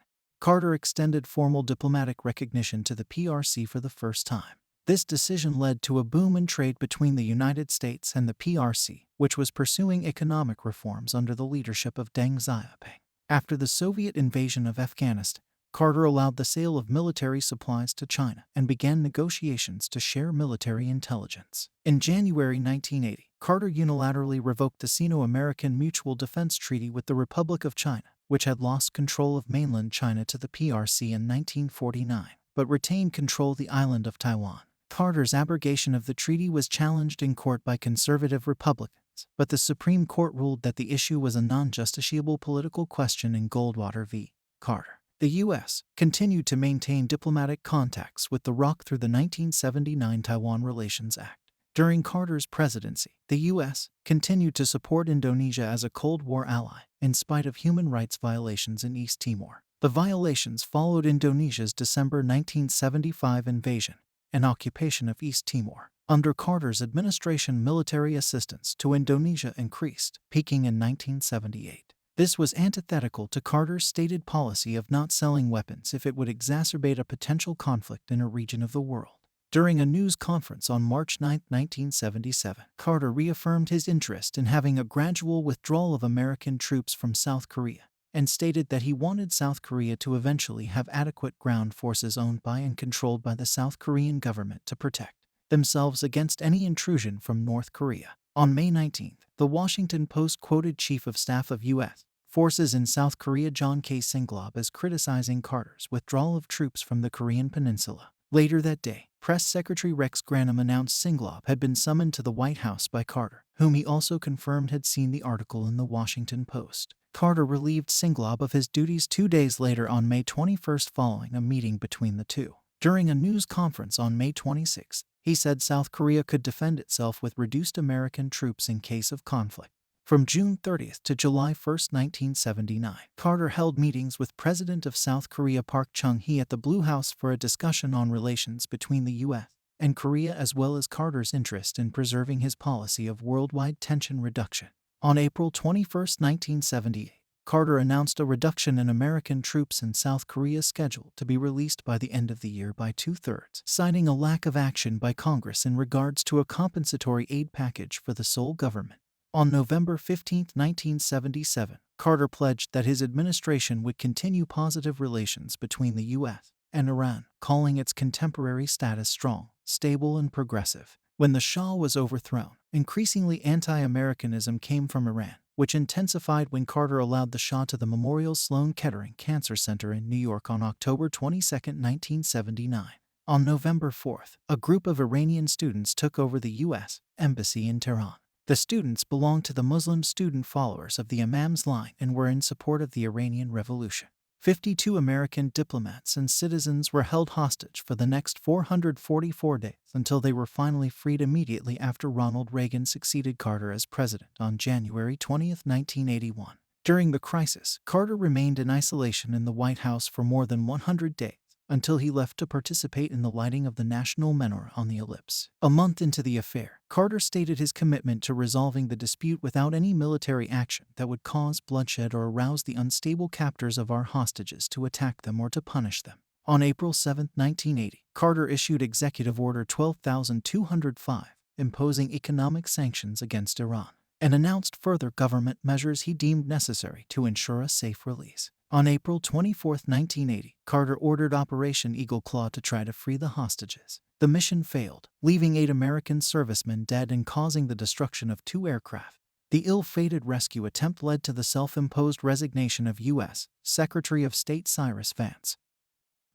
Carter extended formal diplomatic recognition to the PRC for the first time. This decision led to a boom in trade between the United States and the PRC, which was pursuing economic reforms under the leadership of Deng Xiaoping. After the Soviet invasion of Afghanistan, Carter allowed the sale of military supplies to China and began negotiations to share military intelligence. In January 1980, Carter unilaterally revoked the Sino-American Mutual Defense Treaty with the Republic of China, which had lost control of mainland China to the PRC in 1949, but retained control of the island of Taiwan. Carter's abrogation of the treaty was challenged in court by conservative Republicans, but the Supreme Court ruled that the issue was a non-justiciable political question in Goldwater v. Carter. The U.S. continued to maintain diplomatic contacts with the ROC through the 1979 Taiwan Relations Act. During Carter's presidency, the U.S. continued to support Indonesia as a Cold War ally, in spite of human rights violations in East Timor. The violations followed Indonesia's December 1975 invasion and occupation of East Timor. Under Carter's administration, military assistance to Indonesia increased, peaking in 1978. This was antithetical to Carter's stated policy of not selling weapons if it would exacerbate a potential conflict in a region of the world. During a news conference on March 9, 1977, Carter reaffirmed his interest in having a gradual withdrawal of American troops from South Korea, and stated that he wanted South Korea to eventually have adequate ground forces owned by and controlled by the South Korean government to protect themselves against any intrusion from North Korea. On May 19, the Washington Post quoted Chief of Staff of U.S. Forces in South Korea John K. Singlaub as criticizing Carter's withdrawal of troops from the Korean peninsula. Later that day, Press Secretary Rex Granum announced Singlaub had been summoned to the White House by Carter, whom he also confirmed had seen the article in the Washington Post. Carter relieved Singlaub of his duties 2 days later on May 21 following a meeting between the two. During a news conference on May 26, he said South Korea could defend itself with reduced American troops in case of conflict. From June 30 to July 1, 1979, Carter held meetings with President of South Korea Park Chung-hee at the Blue House for a discussion on relations between the U.S. and Korea, as well as Carter's interest in preserving his policy of worldwide tension reduction. On April 21, 1978, Carter announced a reduction in American troops in South Korea scheduled to be released by the end of the year by 2/3, citing a lack of action by Congress in regards to a compensatory aid package for the Seoul government. On November 15, 1977, Carter pledged that his administration would continue positive relations between the U.S. and Iran, calling its contemporary status strong, stable, and progressive. When the Shah was overthrown, increasingly anti-Americanism came from Iran, which intensified when Carter allowed the Shah to the Memorial Sloan Kettering Cancer Center in New York on October 22, 1979. On November 4, a group of Iranian students took over the U.S. Embassy in Tehran. The students belonged to the Muslim student followers of the Imam's line and were in support of the Iranian Revolution. 52 American diplomats and citizens were held hostage for the next 444 days until they were finally freed immediately after Ronald Reagan succeeded Carter as president on January 20, 1981. During the crisis, Carter remained in isolation in the White House for more than 100 days, until he left to participate in the lighting of the national menorah on the ellipse. A month into the affair, Carter stated his commitment to resolving the dispute without any military action that would cause bloodshed or arouse the unstable captors of our hostages to attack them or to punish them. On April 7, 1980, Carter issued Executive Order 12,205, imposing economic sanctions against Iran, and announced further government measures he deemed necessary to ensure a safe release. On April 24, 1980, Carter ordered Operation Eagle Claw to try to free the hostages. The mission failed, leaving 8 American servicemen dead and causing the destruction of 2 aircraft. The ill-fated rescue attempt led to the self-imposed resignation of U.S. Secretary of State Cyrus Vance,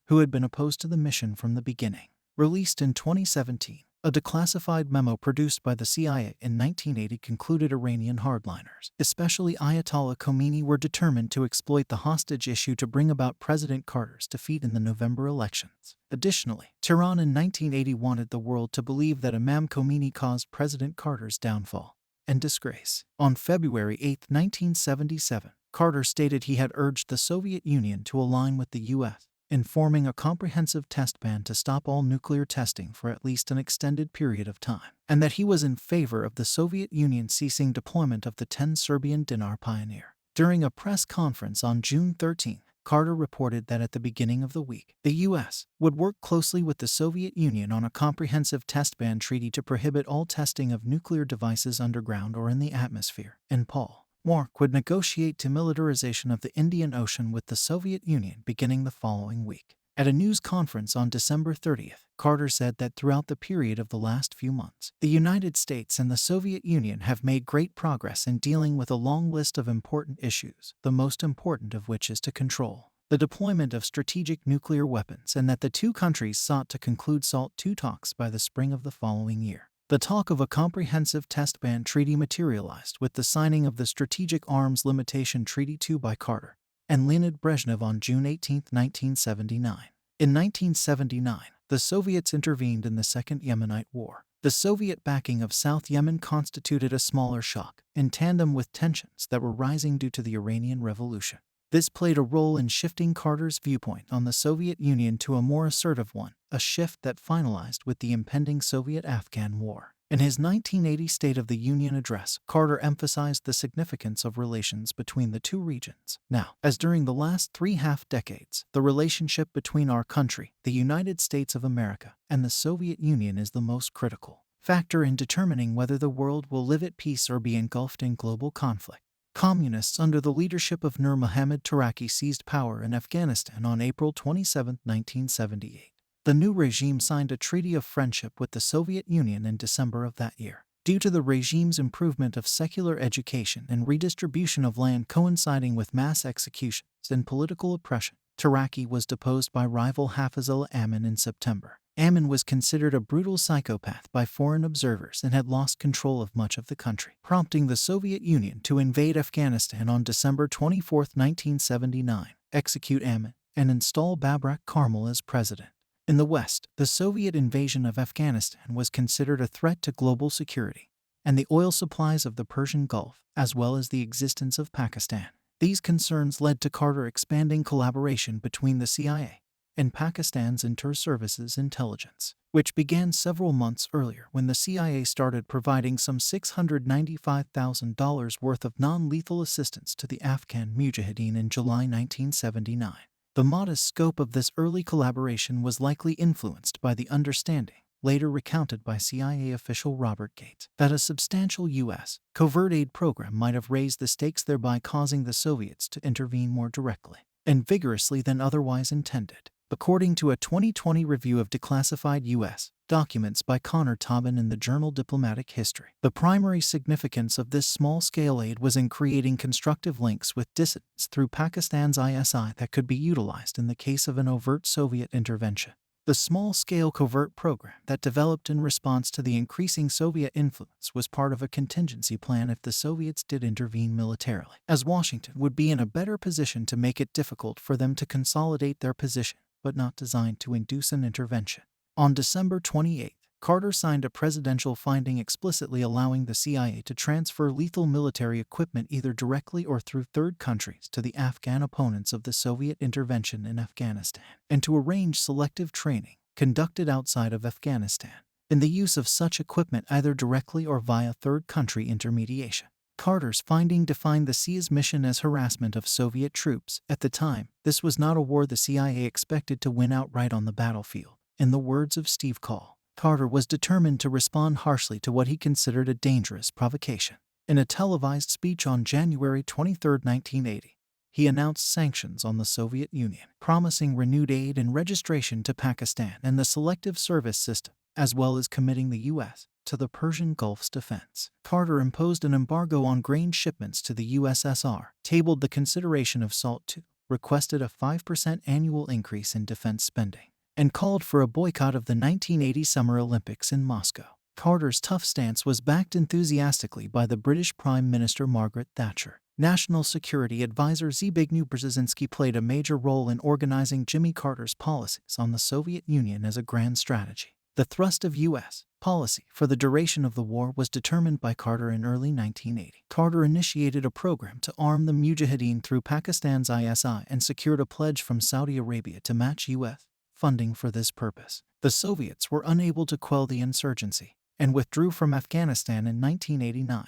who had been opposed to the mission from the beginning. Released in 2017, a declassified memo produced by the CIA in 1980 concluded Iranian hardliners, especially Ayatollah Khomeini, were determined to exploit the hostage issue to bring about President Carter's defeat in the November elections. Additionally, Tehran in 1980 wanted the world to believe that Imam Khomeini caused President Carter's downfall and disgrace. On February 8, 1977, Carter stated he had urged the Soviet Union to align with the U.S. in forming a comprehensive test ban to stop all nuclear testing for at least an extended period of time, and that he was in favor of the Soviet Union ceasing deployment of the 10 Serbian Dinar Pioneer. During a press conference on June 13, Carter reported that at the beginning of the week, the U.S. would work closely with the Soviet Union on a comprehensive test ban treaty to prohibit all testing of nuclear devices underground or in the atmosphere, and Paul Mark would negotiate demilitarization of the Indian Ocean with the Soviet Union beginning the following week. At a news conference on December 30th, Carter said that throughout the period of the last few months, the United States and the Soviet Union have made great progress in dealing with a long list of important issues, the most important of which is to control the deployment of strategic nuclear weapons, and that the 2 countries sought to conclude SALT II talks by the spring of the following year. The talk of a comprehensive test ban treaty materialized with the signing of the Strategic Arms Limitation Treaty II by Carter and Leonid Brezhnev on June 18, 1979. In 1979, the Soviets intervened in the Second Yemenite War. The Soviet backing of South Yemen constituted a smaller shock, in tandem with tensions that were rising due to the Iranian Revolution. This played a role in shifting Carter's viewpoint on the Soviet Union to a more assertive one, a shift that finalized with the impending Soviet-Afghan War. In his 1980 State of the Union address, Carter emphasized the significance of relations between the 2 regions. Now, as during the last 3 half-decades, the relationship between our country, the United States of America, and the Soviet Union is the most critical factor in determining whether the world will live at peace or be engulfed in global conflict. Communists under the leadership of Nur Muhammad Taraki seized power in Afghanistan on April 27, 1978. The new regime signed a treaty of friendship with the Soviet Union in December of that year. Due to the regime's improvement of secular education and redistribution of land coinciding with mass executions and political oppression, Taraki was deposed by rival Hafizullah Amin in September. Amin was considered a brutal psychopath by foreign observers and had lost control of much of the country, prompting the Soviet Union to invade Afghanistan on December 24, 1979, execute Amin, and install Babrak Karmal as president. In the West, the Soviet invasion of Afghanistan was considered a threat to global security, and the oil supplies of the Persian Gulf, as well as the existence of Pakistan. These concerns led to Carter expanding collaboration between the CIA and Pakistan's Inter-Services Intelligence, which began several months earlier when the CIA started providing some $695,000 worth of non-lethal assistance to the Afghan Mujahideen in July 1979. The modest scope of this early collaboration was likely influenced by the understanding, later recounted by CIA official Robert Gates, that a substantial U.S. covert aid program might have raised the stakes, thereby causing the Soviets to intervene more directly and vigorously than otherwise intended. According to a 2020 review of declassified U.S. documents by Connor Tobin in the journal Diplomatic History, the primary significance of this small-scale aid was in creating constructive links with dissidents through Pakistan's ISI that could be utilized in the case of an overt Soviet intervention. The small-scale covert program that developed in response to the increasing Soviet influence was part of a contingency plan if the Soviets did intervene militarily, as Washington would be in a better position to make it difficult for them to consolidate their position, but not designed to induce an intervention. On December 28, Carter signed a presidential finding explicitly allowing the CIA to transfer lethal military equipment either directly or through third countries to the Afghan opponents of the Soviet intervention in Afghanistan, and to arrange selective training conducted outside of Afghanistan in the use of such equipment either directly or via third country intermediation. Carter's finding defined the CIA's mission as harassment of Soviet troops. At the time, this was not a war the CIA expected to win outright on the battlefield. In the words of Steve Call, Carter was determined to respond harshly to what he considered a dangerous provocation. In a televised speech on January 23, 1980, he announced sanctions on the Soviet Union, promising renewed aid and registration to Pakistan and the Selective Service System, as well as committing the U.S. to the Persian Gulf's defense. Carter imposed an embargo on grain shipments to the USSR, tabled the consideration of SALT II, requested a 5% annual increase in defense spending, and called for a boycott of the 1980 Summer Olympics in Moscow. Carter's tough stance was backed enthusiastically by the British Prime Minister Margaret Thatcher. National Security Advisor Zbigniew Brzezinski played a major role in organizing Jimmy Carter's policies on the Soviet Union as a grand strategy. The thrust of U.S. policy for the duration of the war was determined by Carter in early 1980. Carter initiated a program to arm the Mujahideen through Pakistan's ISI and secured a pledge from Saudi Arabia to match U.S. funding for this purpose. The Soviets were unable to quell the insurgency and withdrew from Afghanistan in 1989,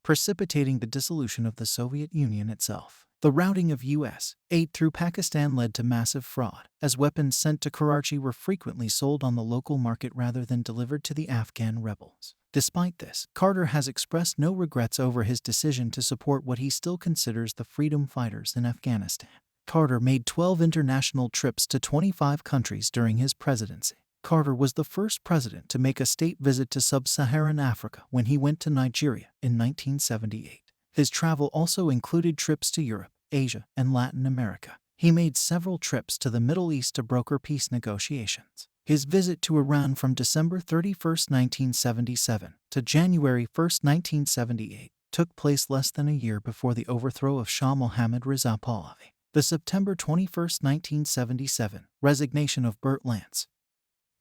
precipitating the dissolution of the Soviet Union itself. The routing of U.S. aid through Pakistan led to massive fraud, as weapons sent to Karachi were frequently sold on the local market rather than delivered to the Afghan rebels. Despite this, Carter has expressed no regrets over his decision to support what he still considers the freedom fighters in Afghanistan. Carter made 12 international trips to 25 countries during his presidency. Carter was the first president to make a state visit to sub-Saharan Africa when he went to Nigeria in 1978. His travel also included trips to Europe, Asia, and Latin America. He made several trips to the Middle East to broker peace negotiations. His visit to Iran from December 31, 1977 to January 1, 1978 took place less than a year before the overthrow of Shah Mohammad Reza Pahlavi. The September 21, 1977 resignation of Burt Lance,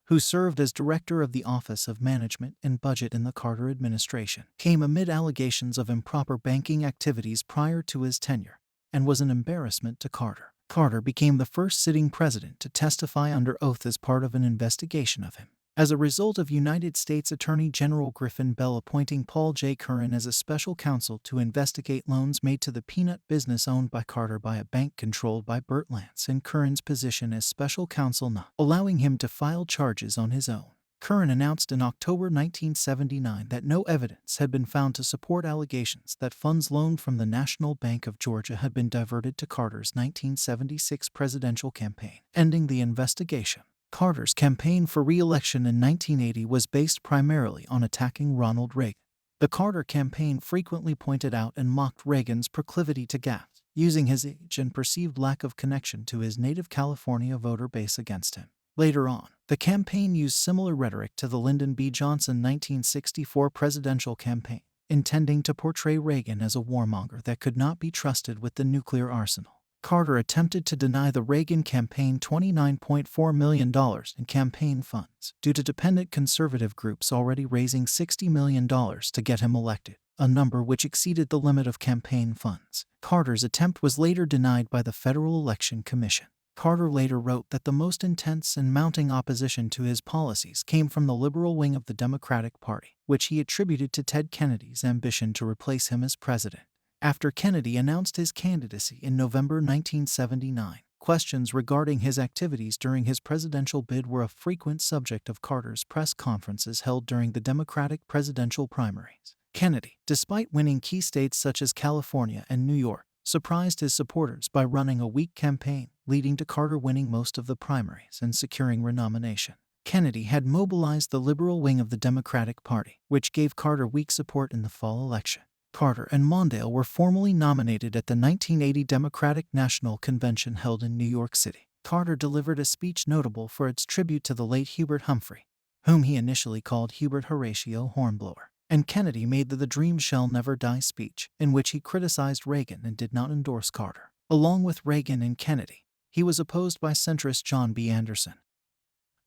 who served as director of the Office of Management and Budget in the Carter administration, came amid allegations of improper banking activities prior to his tenure, and was an embarrassment to Carter. Carter became the first sitting president to testify under oath as part of an investigation of him. As a result of United States Attorney General Griffin Bell appointing Paul J. Curran as a special counsel to investigate loans made to the peanut business owned by Carter by a bank controlled by Burt Lance, and Curran's position as special counsel not allowing him to file charges on his own. Curran announced in October 1979 that no evidence had been found to support allegations that funds loaned from the National Bank of Georgia had been diverted to Carter's 1976 presidential campaign, ending the investigation. Carter's campaign for re-election in 1980 was based primarily on attacking Ronald Reagan. The Carter campaign frequently pointed out and mocked Reagan's proclivity to gaffes, using his age and perceived lack of connection to his native California voter base against him. Later on, the campaign used similar rhetoric to the Lyndon B. Johnson 1964 presidential campaign, intending to portray Reagan as a warmonger that could not be trusted with the nuclear arsenal. Carter attempted to deny the Reagan campaign $29.4 million in campaign funds due to dependent conservative groups already raising $60 million to get him elected, a number which exceeded the limit of campaign funds. Carter's attempt was later denied by the Federal Election Commission. Carter later wrote that the most intense and mounting opposition to his policies came from the liberal wing of the Democratic Party, which he attributed to Ted Kennedy's ambition to replace him as president. After Kennedy announced his candidacy in November 1979, questions regarding his activities during his presidential bid were a frequent subject of Carter's press conferences held during the Democratic presidential primaries. Kennedy, despite winning key states such as California and New York, surprised his supporters by running a weak campaign, leading to Carter winning most of the primaries and securing renomination. Kennedy had mobilized the liberal wing of the Democratic Party, which gave Carter weak support in the fall election. Carter and Mondale were formally nominated at the 1980 Democratic National Convention held in New York City. Carter delivered a speech notable for its tribute to the late Hubert Humphrey, whom he initially called Hubert Horatio Hornblower, and Kennedy made the Dream Shall Never Die speech, in which he criticized Reagan and did not endorse Carter. Along with Reagan and Kennedy, he was opposed by centrist John B. Anderson,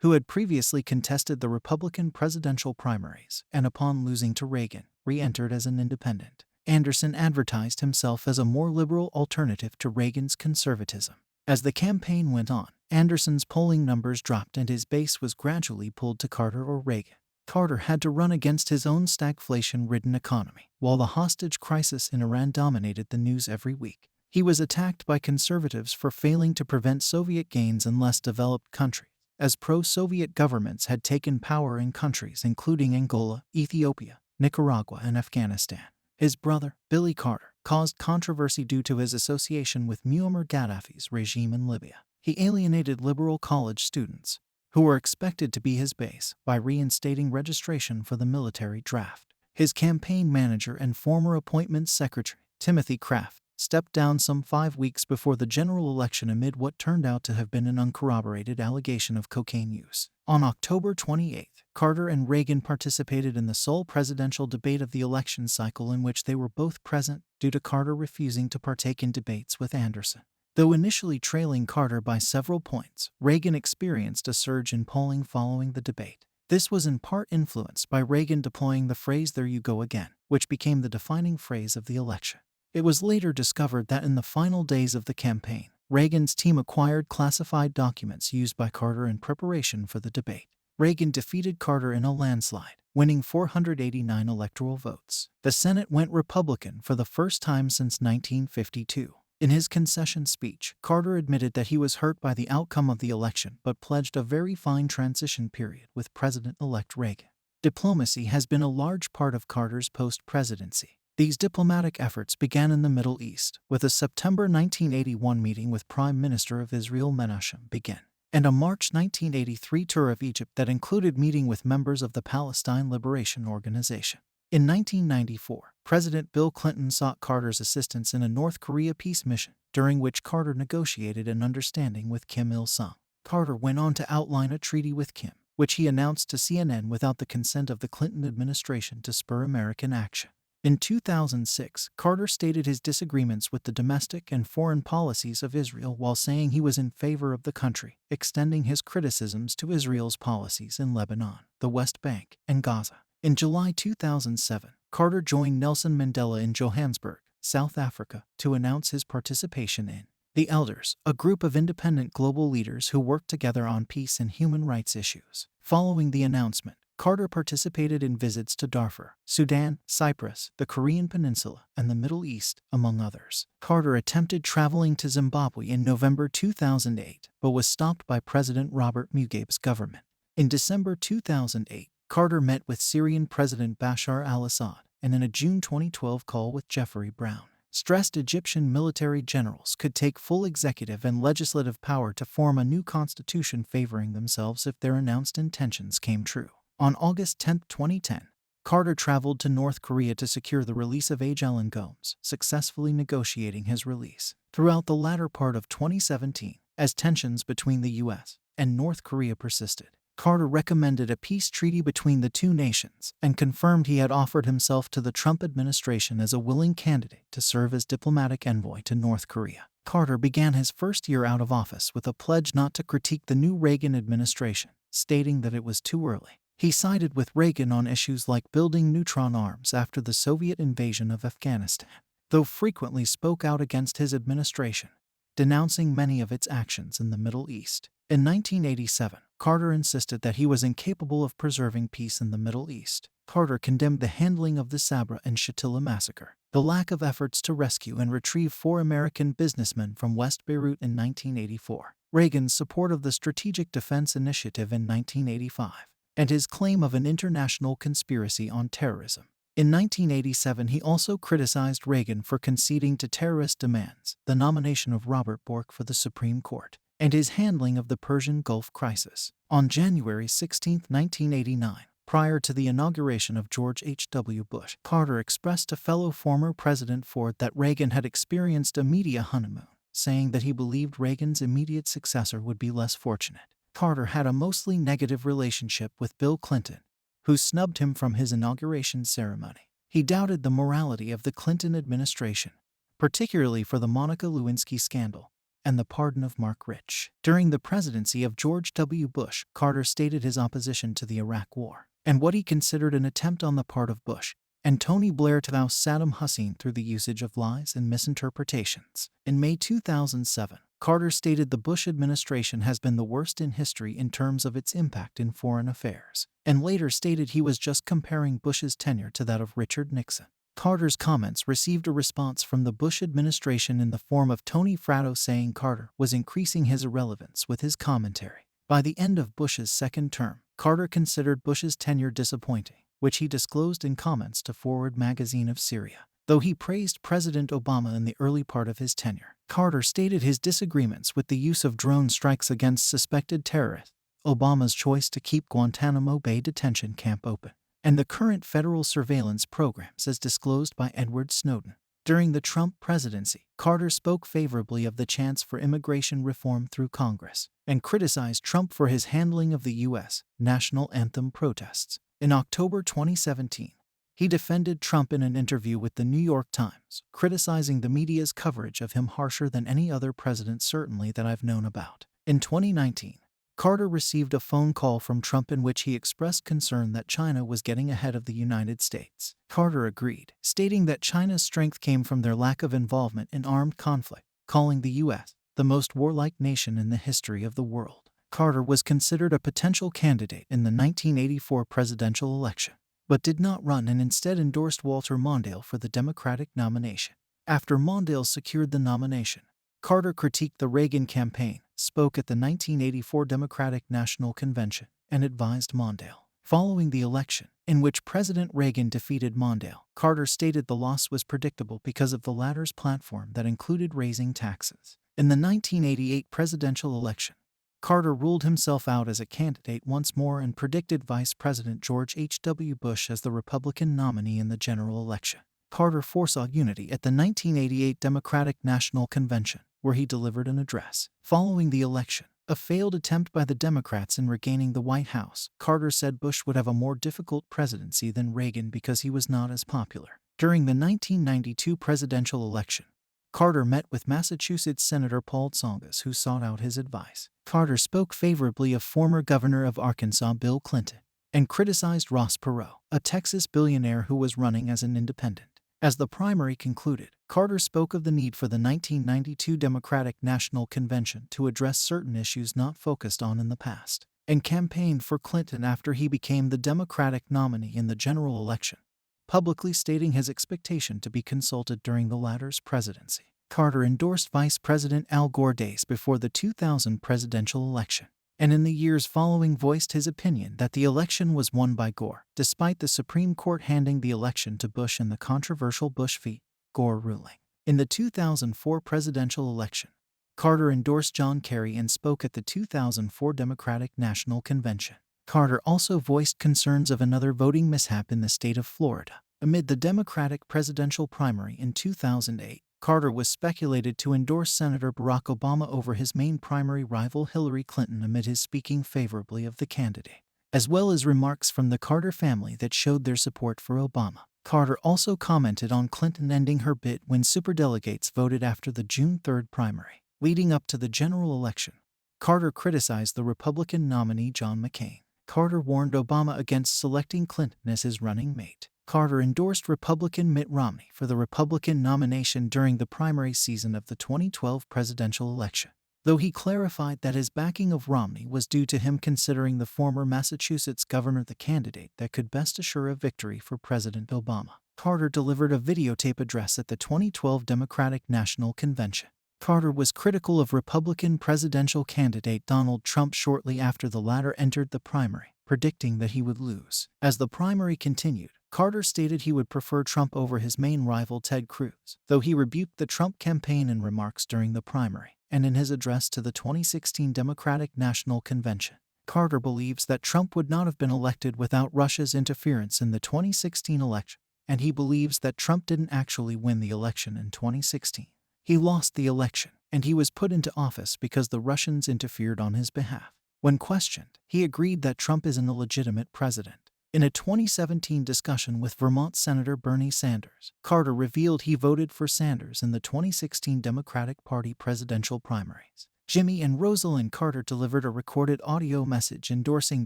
who had previously contested the Republican presidential primaries and upon losing to Reagan, re-entered as an independent. Anderson advertised himself as a more liberal alternative to Reagan's conservatism. As the campaign went on, Anderson's polling numbers dropped and his base was gradually pulled to Carter or Reagan. Carter had to run against his own stagflation-ridden economy, while the hostage crisis in Iran dominated the news every week. He was attacked by conservatives for failing to prevent Soviet gains in less developed countries, as pro-Soviet governments had taken power in countries including Angola, Ethiopia, Nicaragua, and Afghanistan. His brother, Billy Carter, caused controversy due to his association with Muammar Gaddafi's regime in Libya. He alienated liberal college students, who were expected to be his base, by reinstating registration for the military draft. His campaign manager and former appointments secretary, Timothy Kraft, stepped down some 5 weeks before the general election amid what turned out to have been an uncorroborated allegation of cocaine use. On October 28, Carter and Reagan participated in the sole presidential debate of the election cycle in which they were both present, due to Carter refusing to partake in debates with Anderson. Though initially trailing Carter by several points, Reagan experienced a surge in polling following the debate. This was in part influenced by Reagan deploying the phrase "there you go again," which became the defining phrase of the election. It was later discovered that in the final days of the campaign, Reagan's team acquired classified documents used by Carter in preparation for the debate. Reagan defeated Carter in a landslide, winning 489 electoral votes. The Senate went Republican for the first time since 1952. In his concession speech, Carter admitted that he was hurt by the outcome of the election but pledged a very fine transition period with President-elect Reagan. Diplomacy has been a large part of Carter's post-presidency. These diplomatic efforts began in the Middle East, with a September 1981 meeting with Prime Minister of Israel Menachem Begin, and a March 1983 tour of Egypt that included meeting with members of the Palestine Liberation Organization. In 1994, President Bill Clinton sought Carter's assistance in a North Korea peace mission, during which Carter negotiated an understanding with Kim Il-sung. Carter went on to outline a treaty with Kim, which he announced to CNN without the consent of the Clinton administration to spur American action. In 2006, Carter stated his disagreements with the domestic and foreign policies of Israel while saying he was in favor of the country, extending his criticisms to Israel's policies in Lebanon, the West Bank, and Gaza. In July 2007, Carter joined Nelson Mandela in Johannesburg, South Africa, to announce his participation in the Elders, a group of independent global leaders who work together on peace and human rights issues. Following the announcement, Carter participated in visits to Darfur, Sudan, Cyprus, the Korean Peninsula, and the Middle East, among others. Carter attempted traveling to Zimbabwe in November 2008, but was stopped by President Robert Mugabe's government. In December 2008, Carter met with Syrian President Bashar al-Assad, and in a June 2012 call with Jeffrey Brown, stressed Egyptian military generals could take full executive and legislative power to form a new constitution favoring themselves if their announced intentions came true. On August 10, 2010, Carter traveled to North Korea to secure the release of Alan Gomes, successfully negotiating his release. Throughout the latter part of 2017, as tensions between the U.S. and North Korea persisted, Carter recommended a peace treaty between the two nations and confirmed he had offered himself to the Trump administration as a willing candidate to serve as diplomatic envoy to North Korea. Carter began his first year out of office with a pledge not to critique the new Reagan administration, stating that it was too early. He sided with Reagan on issues like building neutron arms after the Soviet invasion of Afghanistan, though frequently spoke out against his administration, denouncing many of its actions in the Middle East. In 1987, Carter insisted that he was incapable of preserving peace in the Middle East. Carter condemned the handling of the Sabra and Shatila massacre, the lack of efforts to rescue and retrieve 4 American businessmen from West Beirut in 1984, Reagan's support of the Strategic Defense Initiative in 1985, and his claim of an international conspiracy on terrorism. In 1987, he also criticized Reagan for conceding to terrorist demands, the nomination of Robert Bork for the Supreme Court, and his handling of the Persian Gulf crisis. On January 16, 1989, prior to the inauguration of George H.W. Bush, Carter expressed to fellow former President Ford that Reagan had experienced a media honeymoon, saying that he believed Reagan's immediate successor would be less fortunate. Carter had a mostly negative relationship with Bill Clinton, who snubbed him from his inauguration ceremony. He doubted the morality of the Clinton administration, particularly for the Monica Lewinsky scandal, and the pardon of Mark Rich. During the presidency of George W. Bush, Carter stated his opposition to the Iraq War and what he considered an attempt on the part of Bush and Tony Blair to oust Saddam Hussein through the usage of lies and misinterpretations. In May 2007, Carter stated the Bush administration has been the worst in history in terms of its impact in foreign affairs, and later stated he was just comparing Bush's tenure to that of Richard Nixon. Carter's comments received a response from the Bush administration in the form of Tony Fratto saying Carter was increasing his irrelevance with his commentary. By the end of Bush's second term, Carter considered Bush's tenure disappointing, which he disclosed in comments to Forward magazine of Syria. Though he praised President Obama in the early part of his tenure, Carter stated his disagreements with the use of drone strikes against suspected terrorists, Obama's choice to keep Guantanamo Bay detention camp open, and the current federal surveillance programs as disclosed by Edward Snowden. During the Trump presidency, Carter spoke favorably of the chance for immigration reform through Congress and criticized Trump for his handling of the U.S. national anthem protests. In October 2017, he defended Trump in an interview with the New York Times, criticizing the media's coverage of him harsher than any other president certainly that I've known about. In 2019, Carter received a phone call from Trump in which he expressed concern that China was getting ahead of the United States. Carter agreed, stating that China's strength came from their lack of involvement in armed conflict, calling the U.S. the most warlike nation in the history of the world. Carter was considered a potential candidate in the 1984 presidential election, but did not run and instead endorsed Walter Mondale for the Democratic nomination. After Mondale secured the nomination, Carter critiqued the Reagan campaign, spoke at the 1984 Democratic National Convention, and advised Mondale. Following the election, in which President Reagan defeated Mondale, Carter stated the loss was predictable because of the latter's platform that included raising taxes. In the 1988 presidential election, Carter ruled himself out as a candidate once more and predicted Vice President George H.W. Bush as the Republican nominee in the general election. Carter foresaw unity at the 1988 Democratic National Convention, where he delivered an address. Following the election, a failed attempt by the Democrats in regaining the White House, Carter said Bush would have a more difficult presidency than Reagan because he was not as popular. During the 1992 presidential election, Carter met with Massachusetts Senator Paul Tsongas, who sought out his advice. Carter spoke favorably of former governor of Arkansas Bill Clinton and criticized Ross Perot, a Texas billionaire who was running as an independent. As the primary concluded, Carter spoke of the need for the 1992 Democratic National Convention to address certain issues not focused on in the past, and campaigned for Clinton after he became the Democratic nominee in the general election, publicly stating his expectation to be consulted during the latter's presidency. Carter endorsed Vice President Al Gore days before the 2000 presidential election, and in the years following voiced his opinion that the election was won by Gore, despite the Supreme Court handing the election to Bush in the controversial Bush v. Gore ruling. In the 2004 presidential election, Carter endorsed John Kerry and spoke at the 2004 Democratic National Convention. Carter also voiced concerns of another voting mishap in the state of Florida. Amid the Democratic presidential primary in 2008, Carter was speculated to endorse Senator Barack Obama over his main primary rival Hillary Clinton amid his speaking favorably of the candidate, as well as remarks from the Carter family that showed their support for Obama. Carter also commented on Clinton ending her bid when superdelegates voted after the June 3 primary. Leading up to the general election, Carter criticized the Republican nominee John McCain. Carter warned Obama against selecting Clinton as his running mate. Carter endorsed Republican Mitt Romney for the Republican nomination during the primary season of the 2012 presidential election, though he clarified that his backing of Romney was due to him considering the former Massachusetts governor the candidate that could best assure a victory for President Obama. Carter delivered a videotape address at the 2012 Democratic National Convention. Carter was critical of Republican presidential candidate Donald Trump shortly after the latter entered the primary, predicting that he would lose. As the primary continued, Carter stated he would prefer Trump over his main rival Ted Cruz, though he rebuked the Trump campaign in remarks during the primary and in his address to the 2016 Democratic National Convention. Carter believes that Trump would not have been elected without Russia's interference in the 2016 election, and he believes that Trump didn't actually win the election in 2016. He lost the election, and he was put into office because the Russians interfered on his behalf. When questioned, he agreed that Trump is an illegitimate president. In a 2017 discussion with Vermont Senator Bernie Sanders, Carter revealed he voted for Sanders in the 2016 Democratic Party presidential primaries. Jimmy and Rosalind Carter delivered a recorded audio message endorsing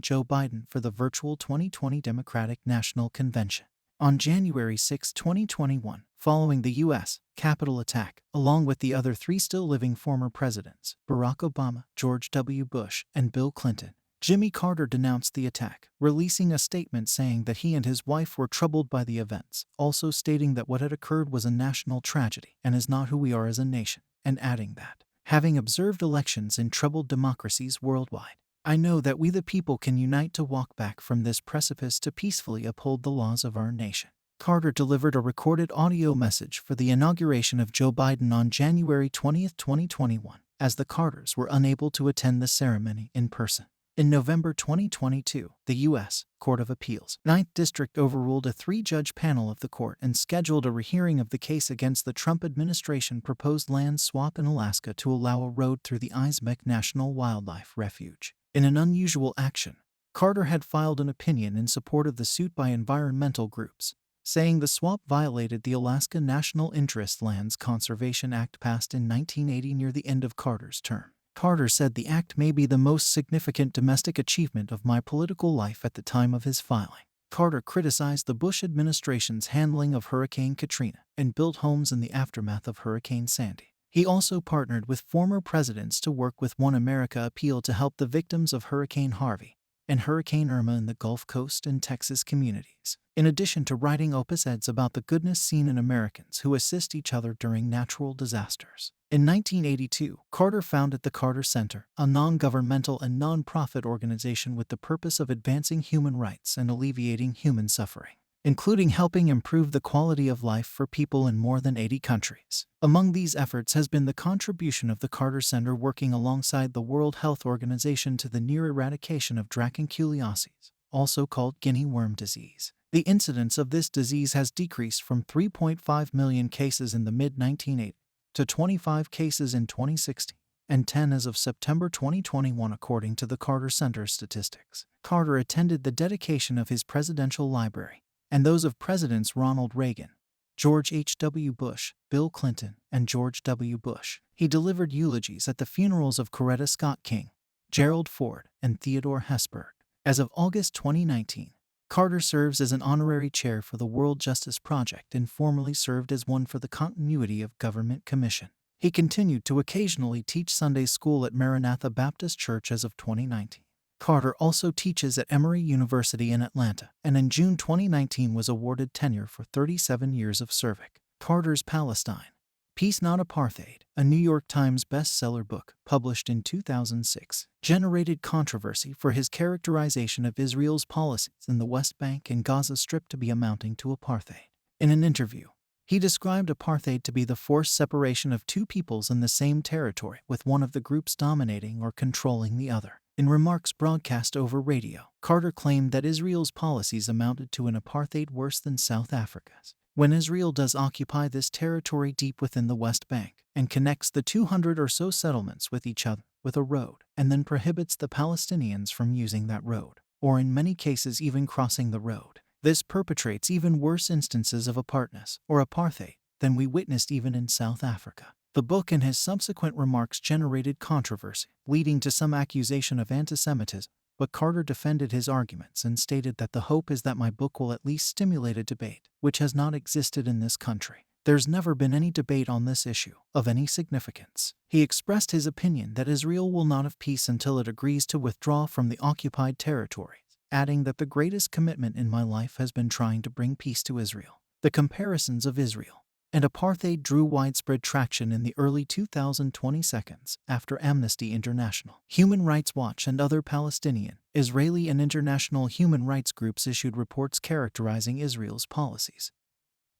Joe Biden for the virtual 2020 Democratic National Convention. On January 6, 2021, following the U.S. Capitol attack, along with the other three still living former presidents, Barack Obama, George W. Bush, and Bill Clinton, Jimmy Carter denounced the attack, releasing a statement saying that he and his wife were troubled by the events, also stating that what had occurred was a national tragedy and is not who we are as a nation, and adding that, having observed elections in troubled democracies worldwide, I know that we the people can unite to walk back from this precipice to peacefully uphold the laws of our nation. Carter delivered a recorded audio message for the inauguration of Joe Biden on January 20, 2021, as the Carters were unable to attend the ceremony in person. In November 2022, the U.S. Court of Appeals, 9th District overruled a three-judge panel of the court and scheduled a rehearing of the case against the Trump administration proposed land swap in Alaska to allow a road through the Izmek National Wildlife Refuge. In an unusual action, Carter had filed an opinion in support of the suit by environmental groups, saying the swap violated the Alaska National Interest Lands Conservation Act passed in 1980 near the end of Carter's term. Carter said the act may be the most significant domestic achievement of my political life at the time of his filing. Carter criticized the Bush administration's handling of Hurricane Katrina and built homes in the aftermath of Hurricane Sandy. He also partnered with former presidents to work with One America Appeal to help the victims of Hurricane Harvey and Hurricane Irma in the Gulf Coast and Texas communities, in addition to writing op-eds about the goodness seen in Americans who assist each other during natural disasters. In 1982, Carter founded the Carter Center, a non-governmental and non-profit organization with the purpose of advancing human rights and alleviating human suffering, including helping improve the quality of life for people in more than 80 countries. Among these efforts has been the contribution of the Carter Center working alongside the World Health Organization to the near eradication of dracunculiasis, also called guinea worm disease. The incidence of this disease has decreased from 3.5 million cases in the mid-1980s to 25 cases in 2016, and 10 as of September 2021 according to the Carter Center statistics. Carter attended the dedication of his presidential library, and those of Presidents Ronald Reagan, George H.W. Bush, Bill Clinton, and George W. Bush. He delivered eulogies at the funerals of Coretta Scott King, Gerald Ford, and Theodore Hesburgh. As of August 2019, Carter serves as an honorary chair for the World Justice Project and formerly served as one for the Continuity of Government Commission. He continued to occasionally teach Sunday school at Maranatha Baptist Church as of 2019. Carter also teaches at Emory University in Atlanta, and in June 2019 was awarded tenure for 37 years of service. Carter's Palestine, Peace Not Apartheid, a New York Times bestseller book published in 2006, generated controversy for his characterization of Israel's policies in the West Bank and Gaza Strip to be amounting to apartheid. In an interview, he described apartheid to be the forced separation of two peoples in the same territory, with one of the groups dominating or controlling the other. In remarks broadcast over radio, Carter claimed that Israel's policies amounted to an apartheid worse than South Africa's. When Israel does occupy this territory deep within the West Bank and connects the 200 or so settlements with each other with a road, and then prohibits the Palestinians from using that road, or in many cases even crossing the road, this perpetrates even worse instances of apartness or apartheid than we witnessed even in South Africa. The book and his subsequent remarks generated controversy, leading to some accusation of antisemitism, but Carter defended his arguments and stated that the hope is that my book will at least stimulate a debate, which has not existed in this country. There's never been any debate on this issue of any significance. He expressed his opinion that Israel will not have peace until it agrees to withdraw from the occupied territories, adding that the greatest commitment in my life has been trying to bring peace to Israel. The comparisons of Israel and apartheid drew widespread traction in the early 2020s after Amnesty International, Human Rights Watch, and other Palestinian, Israeli, and international human rights groups issued reports characterizing Israel's policies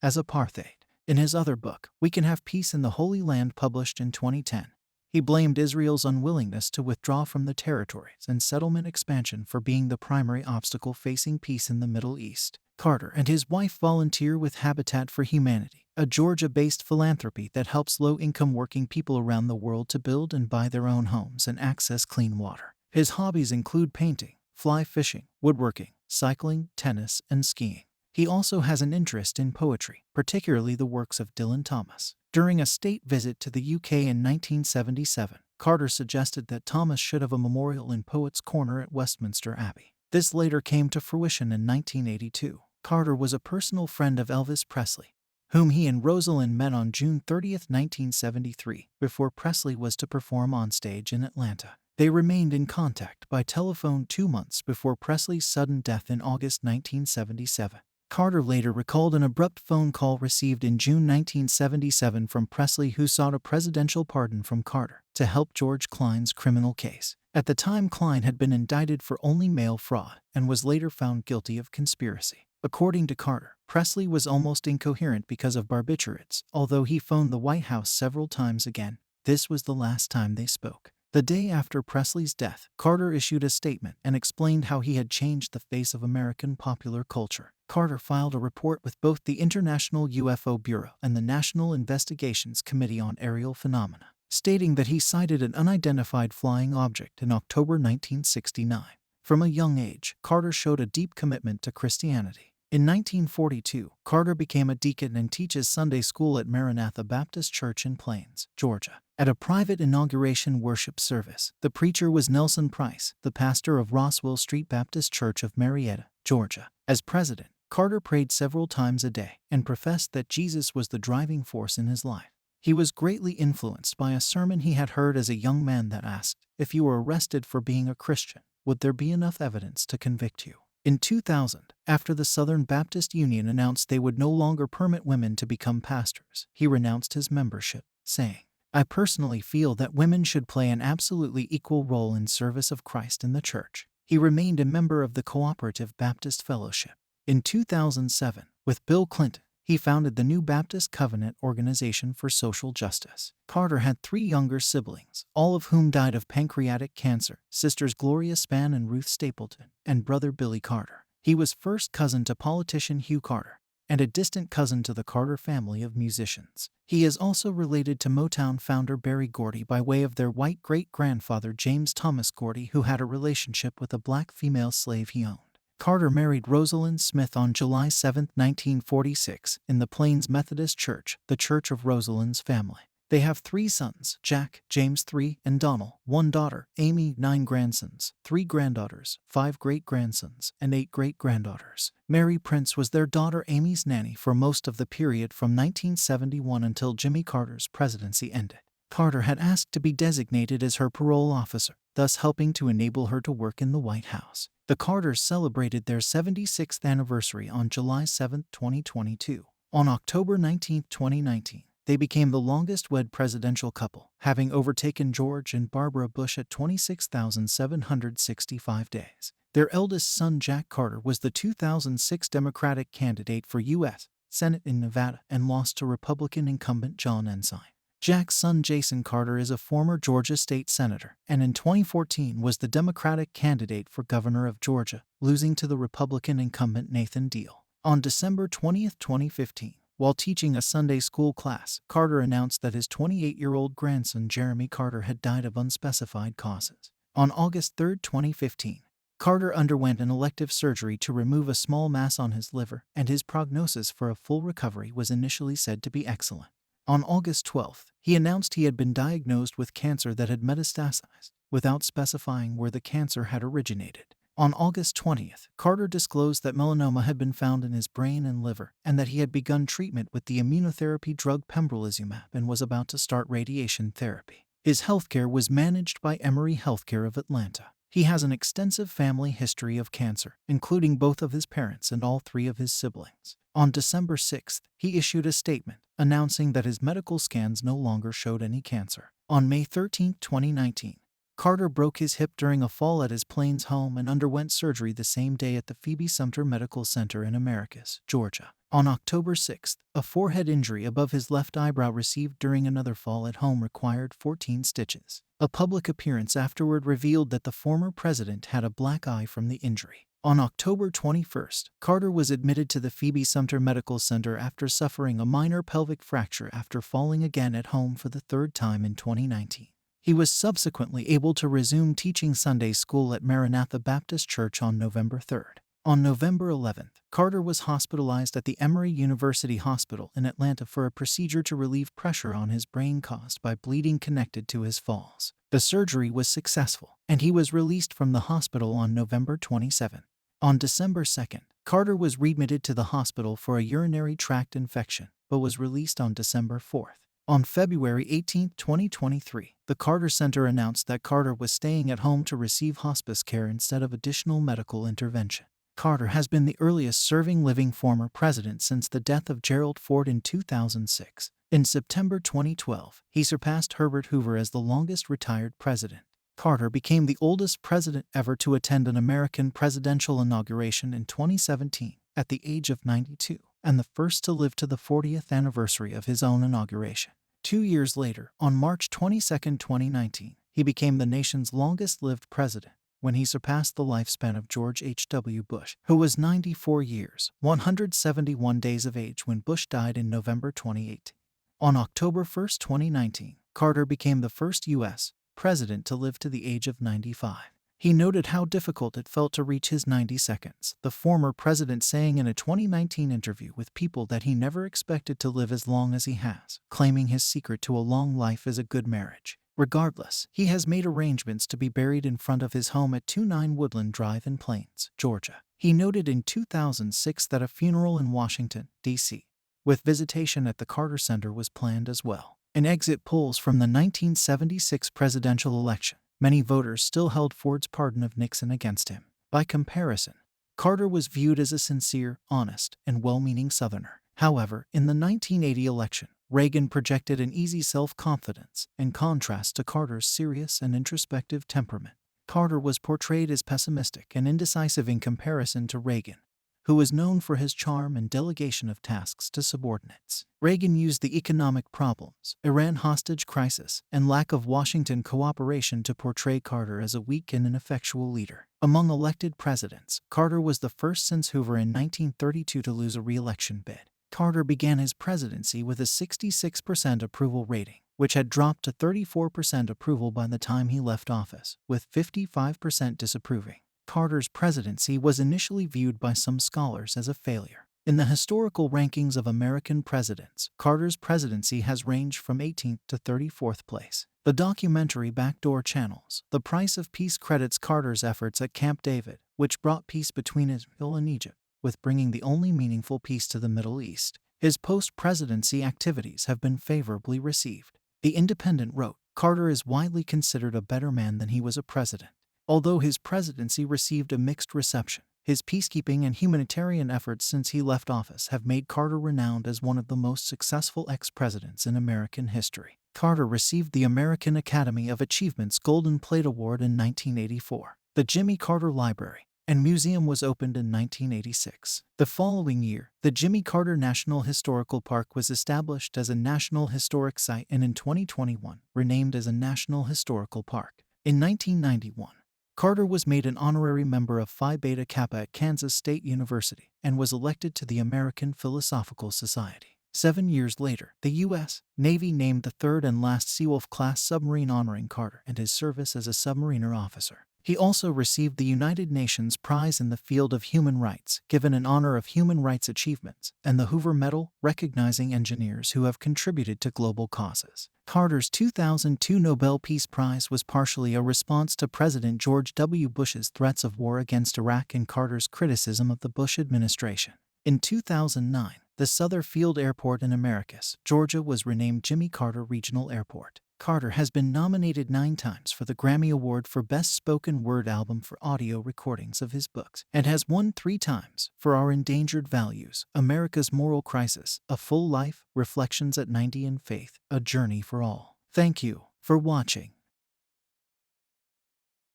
as apartheid. In his other book, We Can Have Peace in the Holy Land, published in 2010, he blamed Israel's unwillingness to withdraw from the territories and settlement expansion for being the primary obstacle facing peace in the Middle East. Carter and his wife volunteer with Habitat for Humanity, a Georgia-based philanthropy that helps low-income working people around the world to build and buy their own homes and access clean water. His hobbies include painting, fly fishing, woodworking, cycling, tennis, and skiing. He also has an interest in poetry, particularly the works of Dylan Thomas. During a state visit to the UK in 1977, Carter suggested that Thomas should have a memorial in Poets' Corner at Westminster Abbey. This later came to fruition in 1982. Carter was a personal friend of Elvis Presley, whom he and Rosalind met on June 30, 1973, before Presley was to perform on stage in Atlanta. They remained in contact by telephone 2 months before Presley's sudden death in August 1977. Carter later recalled an abrupt phone call received in June 1977 from Presley, who sought a presidential pardon from Carter to help George Klein's criminal case. At the time, Klein had been indicted for only mail fraud and was later found guilty of conspiracy. According to Carter, Presley was almost incoherent because of barbiturates, although he phoned the White House several times again. This was the last time they spoke. The day after Presley's death, Carter issued a statement and explained how he had changed the face of American popular culture. Carter filed a report with both the International UFO Bureau and the National Investigations Committee on Aerial Phenomena, stating that he sighted an unidentified flying object in October 1969. From a young age, Carter showed a deep commitment to Christianity. In 1942, Carter became a deacon and teaches Sunday school at Maranatha Baptist Church in Plains, Georgia. At a private inauguration worship service, the preacher was Nelson Price, the pastor of Roswell Street Baptist Church of Marietta, Georgia. As president, Carter prayed several times a day and professed that Jesus was the driving force in his life. He was greatly influenced by a sermon he had heard as a young man that asked, "If you were arrested for being a Christian, would there be enough evidence to convict you?" In 2000, after the Southern Baptist Union announced they would no longer permit women to become pastors, he renounced his membership, saying, "I personally feel that women should play an absolutely equal role in service of Christ in the church." He remained a member of the Cooperative Baptist Fellowship. In 2007, with Bill Clinton, he founded the New Baptist Covenant Organization for Social Justice. Carter had 3 younger siblings, all of whom died of pancreatic cancer: sisters Gloria Spann and Ruth Stapleton, and brother Billy Carter. He was first cousin to politician Hugh Carter, and a distant cousin to the Carter family of musicians. He is also related to Motown founder Berry Gordy by way of their white great-grandfather James Thomas Gordy, who had a relationship with a black female slave he owned. Carter married Rosalind Smith on July 7, 1946, in the Plains Methodist Church, the Church of Rosalind's Family. They have 3 sons, Jack, James 3, and Donald, 1 daughter, Amy, 9 grandsons, 3 granddaughters, 5 great-grandsons, and 8 great-granddaughters. Mary Prince was their daughter Amy's nanny for most of the period from 1971 until Jimmy Carter's presidency ended. Carter had asked to be designated as her parole officer, thus helping to enable her to work in the White House. The Carters celebrated their 76th anniversary on July 7, 2022. On October 19, 2019, they became the longest-wed presidential couple, having overtaken George and Barbara Bush at 26,765 days. Their eldest son Jack Carter was the 2006 Democratic candidate for U.S. Senate in Nevada and lost to Republican incumbent John Ensign. Jack's son Jason Carter is a former Georgia state senator, and in 2014 was the Democratic candidate for governor of Georgia, losing to the Republican incumbent Nathan Deal. On December 20, 2015, while teaching a Sunday school class, Carter announced that his 28-year-old grandson Jeremy Carter had died of unspecified causes. On August 3, 2015, Carter underwent an elective surgery to remove a small mass on his liver, and his prognosis for a full recovery was initially said to be excellent. On August 12, he announced he had been diagnosed with cancer that had metastasized, without specifying where the cancer had originated. On August 20th, Carter disclosed that melanoma had been found in his brain and liver, and that he had begun treatment with the immunotherapy drug pembrolizumab and was about to start radiation therapy. His healthcare was managed by Emory Healthcare of Atlanta. He has an extensive family history of cancer, including both of his parents and all 3 of his siblings. On December 6th, he issued a statement announcing that his medical scans no longer showed any cancer. On May 13, 2019, Carter broke his hip during a fall at his Plains home and underwent surgery the same day at the Phoebe Sumter Medical Center in Americus, Georgia. On October 6th, a forehead injury above his left eyebrow received during another fall at home required 14 stitches. A public appearance afterward revealed that the former president had a black eye from the injury. On October 21st, Carter was admitted to the Phoebe Sumter Medical Center after suffering a minor pelvic fracture after falling again at home for the 3rd time in 2019. He was subsequently able to resume teaching Sunday school at Maranatha Baptist Church on November 3rd. On November 11th, Carter was hospitalized at the Emory University Hospital in Atlanta for a procedure to relieve pressure on his brain caused by bleeding connected to his falls. The surgery was successful, and he was released from the hospital on November 27. On December 2nd, Carter was readmitted to the hospital for a urinary tract infection, but was released on December 4th. On February 18, 2023, the Carter Center announced that Carter was staying at home to receive hospice care instead of additional medical intervention. Carter has been the earliest serving living former president since the death of Gerald Ford in 2006. In September 2012, he surpassed Herbert Hoover as the longest retired president. Carter became the oldest president ever to attend an American presidential inauguration in 2017 at the age of 92, and the first to live to the 40th anniversary of his own inauguration. 2 years later, on March 22, 2019, he became the nation's longest-lived president when he surpassed the lifespan of George H.W. Bush, who was 94 years, 171 days of age when Bush died in November 2018. On October 1, 2019, Carter became the first U.S. president to live to the age of 95. He noted how difficult it felt to reach his 90 seconds, the former president saying in a 2019 interview with People that he never expected to live as long as he has, claiming his secret to a long life is a good marriage. Regardless, he has made arrangements to be buried in front of his home at 29 Woodland Drive in Plains, Georgia. He noted in 2006 that a funeral in Washington, D.C., with visitation at the Carter Center was planned as well. In exit polls from the 1976 presidential election, many voters still held Ford's pardon of Nixon against him. By comparison, Carter was viewed as a sincere, honest, and well-meaning Southerner. However, in the 1980 election, Reagan projected an easy self-confidence, in contrast to Carter's serious and introspective temperament. Carter was portrayed as pessimistic and indecisive in comparison to Reagan, who was known for his charm and delegation of tasks to subordinates. Reagan used the economic problems, Iran hostage crisis, and lack of Washington cooperation to portray Carter as a weak and ineffectual leader. Among elected presidents, Carter was the first since Hoover in 1932 to lose a re-election bid. Carter began his presidency with a 66% approval rating, which had dropped to 34% approval by the time he left office, with 55% disapproving. Carter's presidency was initially viewed by some scholars as a failure. In the historical rankings of American presidents, Carter's presidency has ranged from 18th to 34th place. The documentary Backdoor Channels: The Price of Peace credits Carter's efforts at Camp David, which brought peace between Israel and Egypt, with bringing the only meaningful peace to the Middle East. His post-presidency activities have been favorably received. The Independent wrote, "Carter is widely considered a better man than he was a president." Although his presidency received a mixed reception, his peacekeeping and humanitarian efforts since he left office have made Carter renowned as one of the most successful ex-presidents in American history. Carter received the American Academy of Achievement's Golden Plate Award in 1984. The Jimmy Carter Library and Museum was opened in 1986. The following year, the Jimmy Carter National Historical Park was established as a National Historic Site and in 2021 renamed as a National Historical Park. In 1991, Carter was made an honorary member of Phi Beta Kappa at Kansas State University and was elected to the American Philosophical Society. 7 years later, the U.S. Navy named the third and last Seawolf-class submarine honoring Carter and his service as a submariner officer. He also received the United Nations Prize in the field of human rights, given in honor of human rights achievements, and the Hoover Medal, recognizing engineers who have contributed to global causes. Carter's 2002 Nobel Peace Prize was partially a response to President George W. Bush's threats of war against Iraq and Carter's criticism of the Bush administration. In 2009, the Sutherfield Airport in Americus, Georgia was renamed Jimmy Carter Regional Airport. Carter has been nominated 9 times for the Grammy Award for Best Spoken Word Album for audio recordings of his books, and has won 3 times for Our Endangered Values, America's Moral Crisis, A Full Life, Reflections at 90 and Faith, A Journey for All. Thank you for watching.